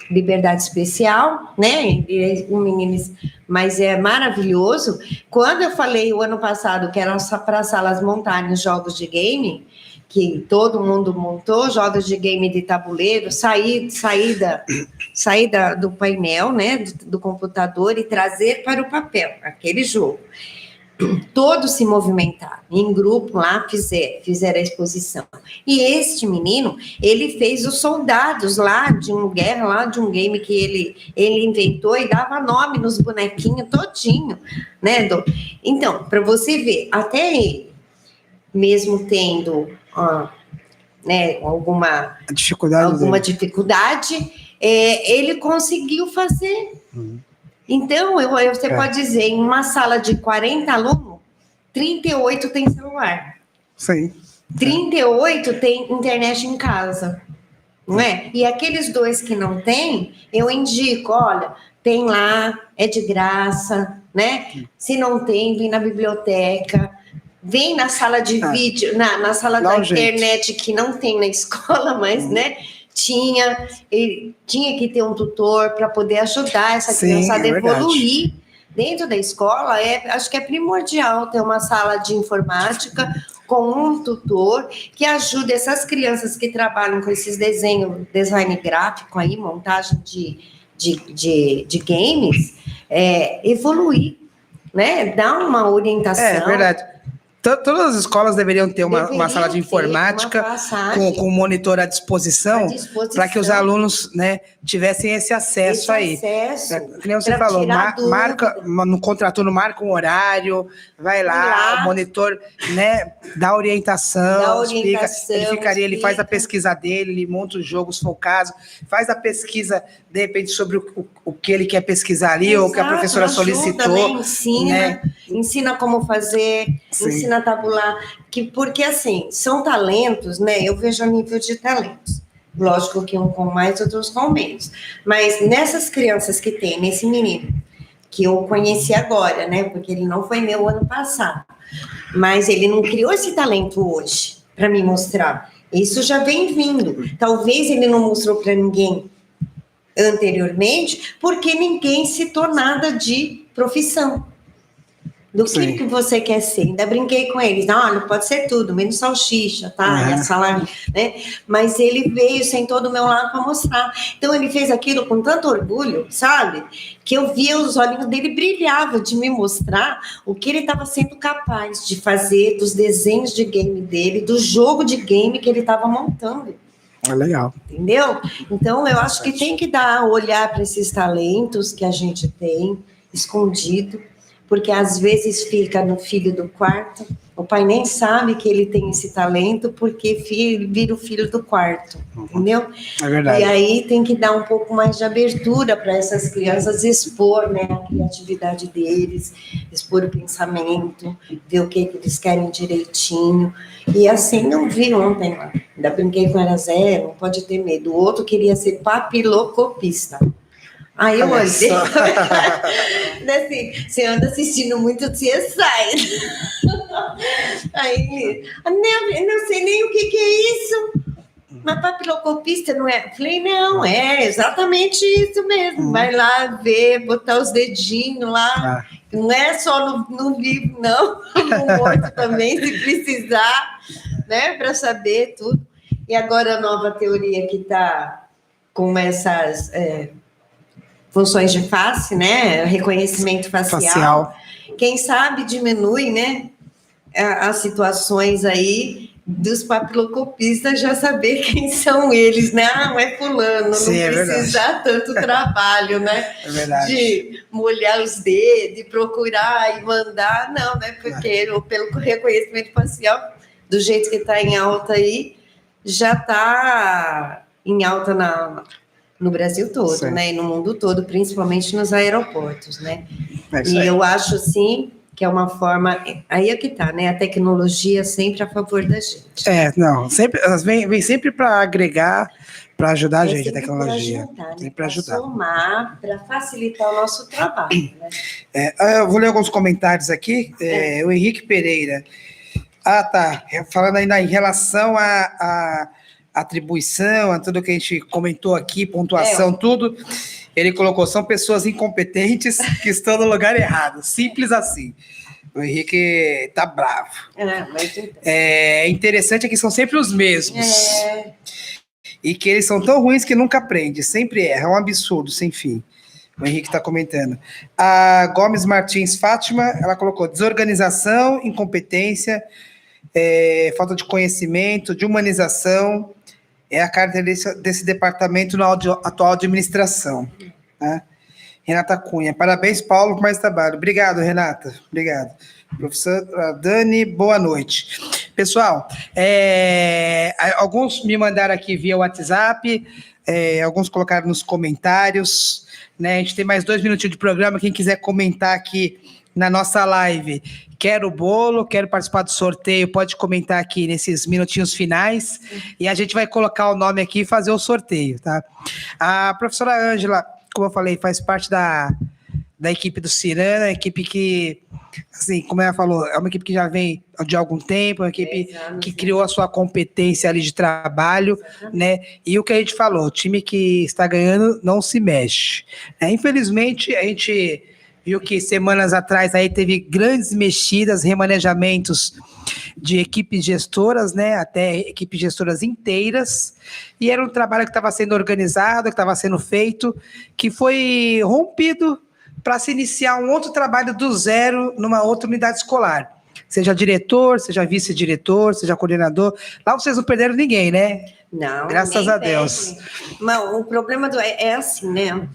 liberdade especial, né? Um menino, mas é maravilhoso. Quando eu falei o ano passado que eram para salas montarem jogos de game, que todo mundo montou, jogos de game de tabuleiro, saída do painel, né, do computador e trazer para o papel, aquele jogo. Todos se movimentaram, em grupo lá fizeram a exposição. E este menino, ele fez os soldados lá de uma guerra, lá de um game que ele inventou e dava nome nos bonequinhos todinho, né? Então, para você ver, até ele, mesmo tendo né, alguma dificuldade, ele conseguiu fazer. Então, você pode dizer, em uma sala de 40 alunos, 38 tem celular. Sim. 38 tem internet em casa, não é? E aqueles 2 que não tem, eu indico, olha, tem lá, é de graça, né? Se não tem, vem na biblioteca, vem na sala de vídeo, na sala da internet, que não tem na escola, mas, né? Tinha que ter um tutor para poder ajudar essa criançada a evoluir dentro da escola. Acho que é primordial ter uma sala de informática com um tutor que ajude essas crianças que trabalham com esses design gráfico aí, montagem de games, evoluir, né? Dar uma orientação. É verdade. Todas as escolas deveriam ter uma sala de informática com monitor à disposição para que os alunos, né, tivessem esse acesso aí. Que nem você falou, contratou, marca um horário, vai lá, o monitor, né, dá orientação, explica, ele faz a pesquisa dele, ele monta os jogos, se for o caso, faz a pesquisa, de repente, sobre o que ele quer pesquisar ali, ou o que a professora solicitou. Né? Ensina como fazer, ensina a tabular, porque assim, são talentos, né? Eu vejo a nível de talentos. Lógico que um com mais, outros com menos. Mas nessas crianças que tem, nesse menino, que eu conheci agora, né? Porque ele não foi meu ano passado. Mas ele não criou esse talento hoje para me mostrar. Isso já vem vindo. Talvez ele não mostrou para ninguém anteriormente, porque ninguém citou nada de profissão. Do que você quer ser. Ainda brinquei com eles. Não pode ser tudo, menos salsicha, tá? E a salada, né? Mas ele veio, sentou do meu lado para mostrar. Então, ele fez aquilo com tanto orgulho, sabe? Que eu via os olhinhos dele brilhavam de me mostrar o que ele estava sendo capaz de fazer dos desenhos de game dele, do jogo de game que ele estava montando. É legal. Entendeu? Então, eu acho que tem que olhar para esses talentos que a gente tem, escondido, porque às vezes fica no filho do quarto, o pai nem sabe que ele tem esse talento, porque vira o filho do quarto, entendeu? É verdade. E aí tem que dar um pouco mais de abertura para essas crianças expor, né, a criatividade deles, expor o pensamento, ver o que eles querem direitinho. E assim, eu vi ontem lá, ainda brinquei com ela, Zé, não pode ter medo. O outro queria ser papilocopista. Aí eu olhei, assim, você anda assistindo muito CSI. Aí, não sei nem o que é isso. Mas papilocopista não é? Falei, não, é exatamente isso mesmo. Vai lá ver, botar os dedinhos lá. Não é só no livro, não. No morto também, se precisar, né? Para saber tudo. E agora a nova teoria que está com essas... funções de face, né? Reconhecimento facial. Quem sabe diminui, né? As situações aí dos papilocopistas já saber quem são eles, né? Ah, não é fulano, Sim, não precisar tanto trabalho, né? É verdade. De molhar os dedos, de procurar e mandar, não, né? Porque pelo reconhecimento facial, do jeito que está em alta aí, já está em alta no Brasil todo, Sim. né? E no mundo todo, principalmente nos aeroportos, né? E eu acho, sim, que é uma forma... Aí é que tá, né? A tecnologia sempre a favor da gente. Não, sempre, elas vem sempre para agregar, para ajudar a gente, a tecnologia. Para ajudar, né? Sempre para ajudar. Somar, para facilitar o nosso trabalho, né? Eu vou ler alguns comentários aqui. O Henrique Pereira. Tá. Falando ainda em relação à atribuição, a tudo que a gente comentou aqui, pontuação, tudo. Ele colocou, são pessoas incompetentes que estão no lugar errado. Simples assim. O Henrique tá bravo. Interessante é que são sempre os mesmos. E que eles são tão ruins que nunca aprende, sempre erra. É um absurdo, sem fim. O Henrique está comentando. A Gomes Martins Fátima, ela colocou desorganização, incompetência, falta de conhecimento, de humanização, é a característica desse departamento na atual administração. Né? Renata Cunha, parabéns, Paulo, por mais trabalho. Obrigado, Renata. Obrigado. Professora Dani, boa noite. Pessoal, alguns me mandaram aqui via WhatsApp, alguns colocaram nos comentários, né? A gente tem mais 2 minutinhos de programa, quem quiser comentar aqui na nossa live, quero o bolo, quero participar do sorteio, pode comentar aqui nesses minutinhos finais, e a gente vai colocar o nome aqui e fazer o sorteio, tá? A professora Ângela, como eu falei, faz parte da equipe do Cirana, a equipe que, assim, como ela falou, é uma equipe que já vem de algum tempo, uma equipe que criou a sua competência ali de trabalho, né? E o que a gente falou, o time que está ganhando não se mexe. Infelizmente, a gente viu que semanas atrás aí teve grandes mexidas, remanejamentos de equipes gestoras, né, até equipes gestoras inteiras, e era um trabalho que estava sendo organizado, que estava sendo feito, que foi rompido para se iniciar um outro trabalho do zero numa outra unidade escolar. Seja diretor, seja vice-diretor, seja coordenador. Lá vocês não perderam ninguém, né? Não, graças a Deus. Mas o problema é assim, né?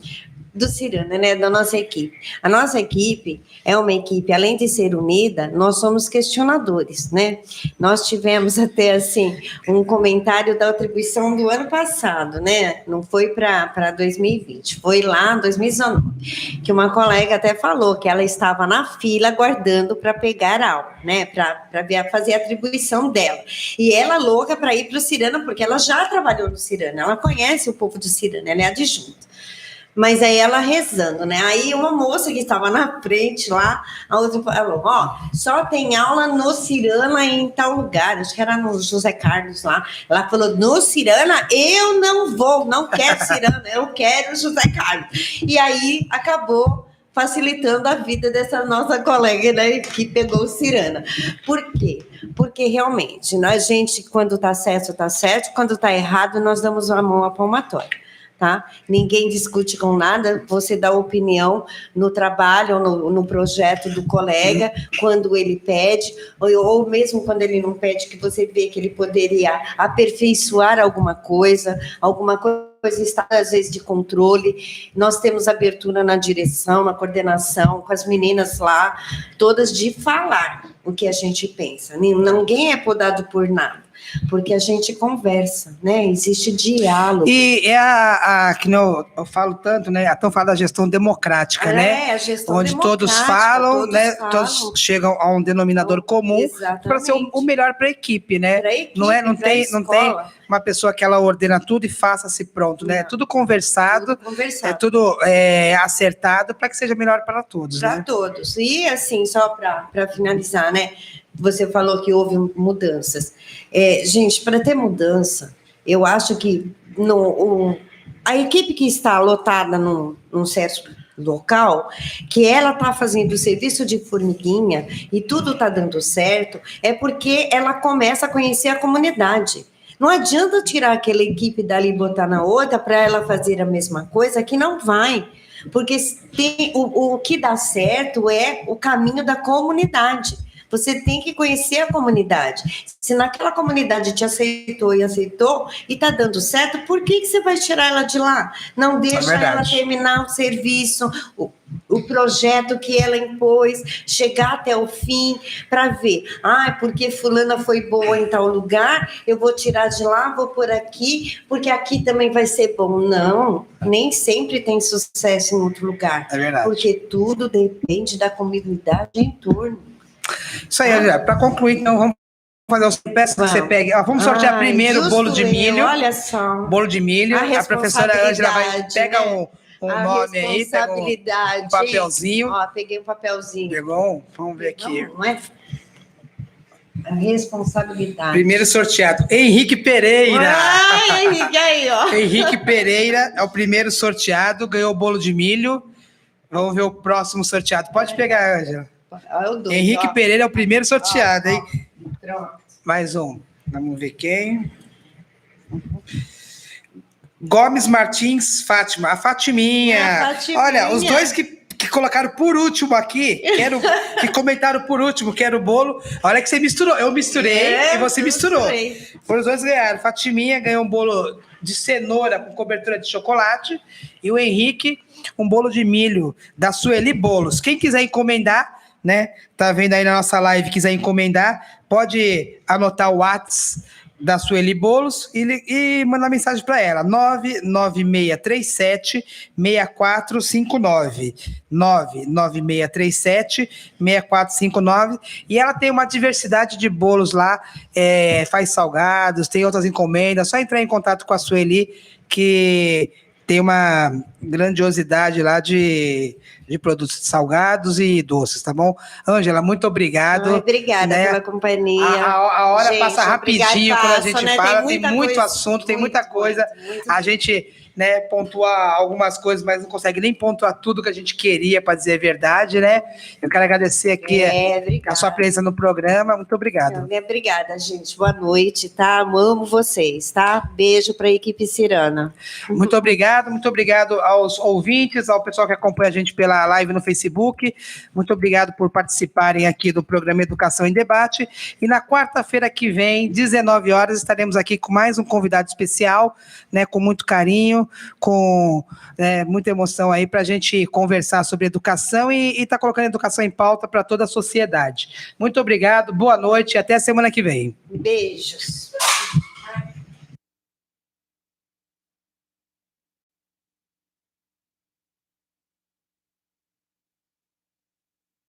Do Cirana, né, da nossa equipe. A nossa equipe é uma equipe, além de ser unida, nós somos questionadores, né? Nós tivemos até, assim, um comentário da atribuição do ano passado, né? Não foi para 2020, foi lá em 2019, que uma colega até falou que ela estava na fila aguardando para pegar aula, né? Para fazer a atribuição dela. E ela louca para ir para o Cirana, porque ela já trabalhou no Cirana, ela conhece o povo do Cirana, ela é adjunta. Mas aí ela rezando, né? Aí uma moça que estava na frente lá, a outra falou, só tem aula no Cirana em tal lugar, acho que era no José Carlos lá. Ela falou, no Cirana eu não vou, não quero Cirana, eu quero José Carlos. E aí acabou facilitando a vida dessa nossa colega, né, que pegou o Cirana. Por quê? Porque realmente, a gente, quando está certo, quando está errado, nós damos a mão à palmatória. tá? Ninguém discute com nada, você dá opinião no trabalho, no projeto do colega, quando ele pede, ou mesmo quando ele não pede, que você vê que ele poderia aperfeiçoar alguma coisa está, às vezes, de controle. Nós temos abertura na direção, na coordenação, com as meninas lá, todas de falar o que a gente pensa. Ninguém é podado por nada, porque a gente conversa, né? Existe diálogo. E é que eu falo tanto, né? A tão falada gestão democrática, né? A gestão onde todos falam, né? Todos chegam a um denominador comum para ser o melhor para a equipe, né? Não tem uma pessoa que ela ordena tudo e faça-se pronto, né? Tudo conversado, é tudo acertado para que seja melhor para todos, né? Para todos. E assim, só para finalizar, né? Você falou que houve mudanças. Gente, para ter mudança, eu acho que a equipe que está lotada num certo local, que ela está fazendo o serviço de formiguinha e tudo está dando certo, é porque ela começa a conhecer a comunidade. Não adianta tirar aquela equipe dali e botar na outra para ela fazer a mesma coisa, que não vai. Porque o que dá certo é o caminho da comunidade. Você tem que conhecer a comunidade. Se naquela comunidade te aceitou e está dando certo, por que você vai tirar ela de lá? Não deixa ela terminar o serviço, o projeto que ela impôs, chegar até o fim, para ver. Porque fulana foi boa em tal lugar, eu vou tirar de lá, vou por aqui, porque aqui também vai ser bom. Não, nem sempre tem sucesso em outro lugar. É verdade. Porque tudo depende da comunidade em torno. Isso aí, para concluir, então, vamos fazer os peças que você pegue. Vamos sortear primeiro o bolo de milho. Olha só. Bolo de milho. A professora Ângela vai pegar um nome aí, pega um papelzinho. Peguei um papelzinho. Pegou? Vamos ver aqui. Não é? A responsabilidade. Primeiro sorteado, Henrique Pereira. Henrique, aí, ó. Henrique Pereira é o primeiro sorteado, ganhou o bolo de milho. Vamos ver o próximo sorteado. Pode pegar, Ângela. Henrique Pereira é o primeiro sorteado, hein? Pronto. Mais um. Vamos ver quem. Gomes Martins, Fátima. A Fatiminha. Olha, os dois que colocaram por último aqui, que comentaram por último, que era o bolo. Olha que você misturou. Eu misturei e você misturou. Foram os dois ganharam. Fatiminha ganhou um bolo de cenoura com cobertura de chocolate. E o Henrique, um bolo de milho da Sueli Bolos. Quem quiser encomendar, né? Tá vendo aí na nossa live, quiser encomendar, pode anotar o WhatsApp da Sueli Bolos e mandar mensagem para ela, 99637-6459, 99637-6459, e ela tem uma diversidade de bolos lá, faz salgados, tem outras encomendas, só entrar em contato com a Sueli, que tem uma grandiosidade lá de produtos salgados e doces, tá bom? Ângela, muito obrigado. Obrigada pela companhia. A hora gente, passa rapidinho quando a gente fala, tem muito assunto, tem muita coisa. A gente, né, pontua algumas coisas, mas não consegue nem pontuar tudo que a gente queria, para dizer a verdade, né? Eu quero agradecer aqui a sua presença no programa. Muito obrigado. Obrigada, gente. Boa noite, tá? Amo vocês, tá? Beijo para a equipe Cirana. Muito obrigado aos ouvintes, ao pessoal que acompanha a gente pela live no Facebook. Muito obrigado por participarem aqui do programa Educação em Debate. E na quarta-feira que vem, 19 horas, estaremos aqui com mais um convidado especial, né, com muito carinho, com muita emoção aí, para a gente conversar sobre educação e tá colocando a educação em pauta para toda a sociedade. Muito obrigado, boa noite e até a semana que vem. Beijos.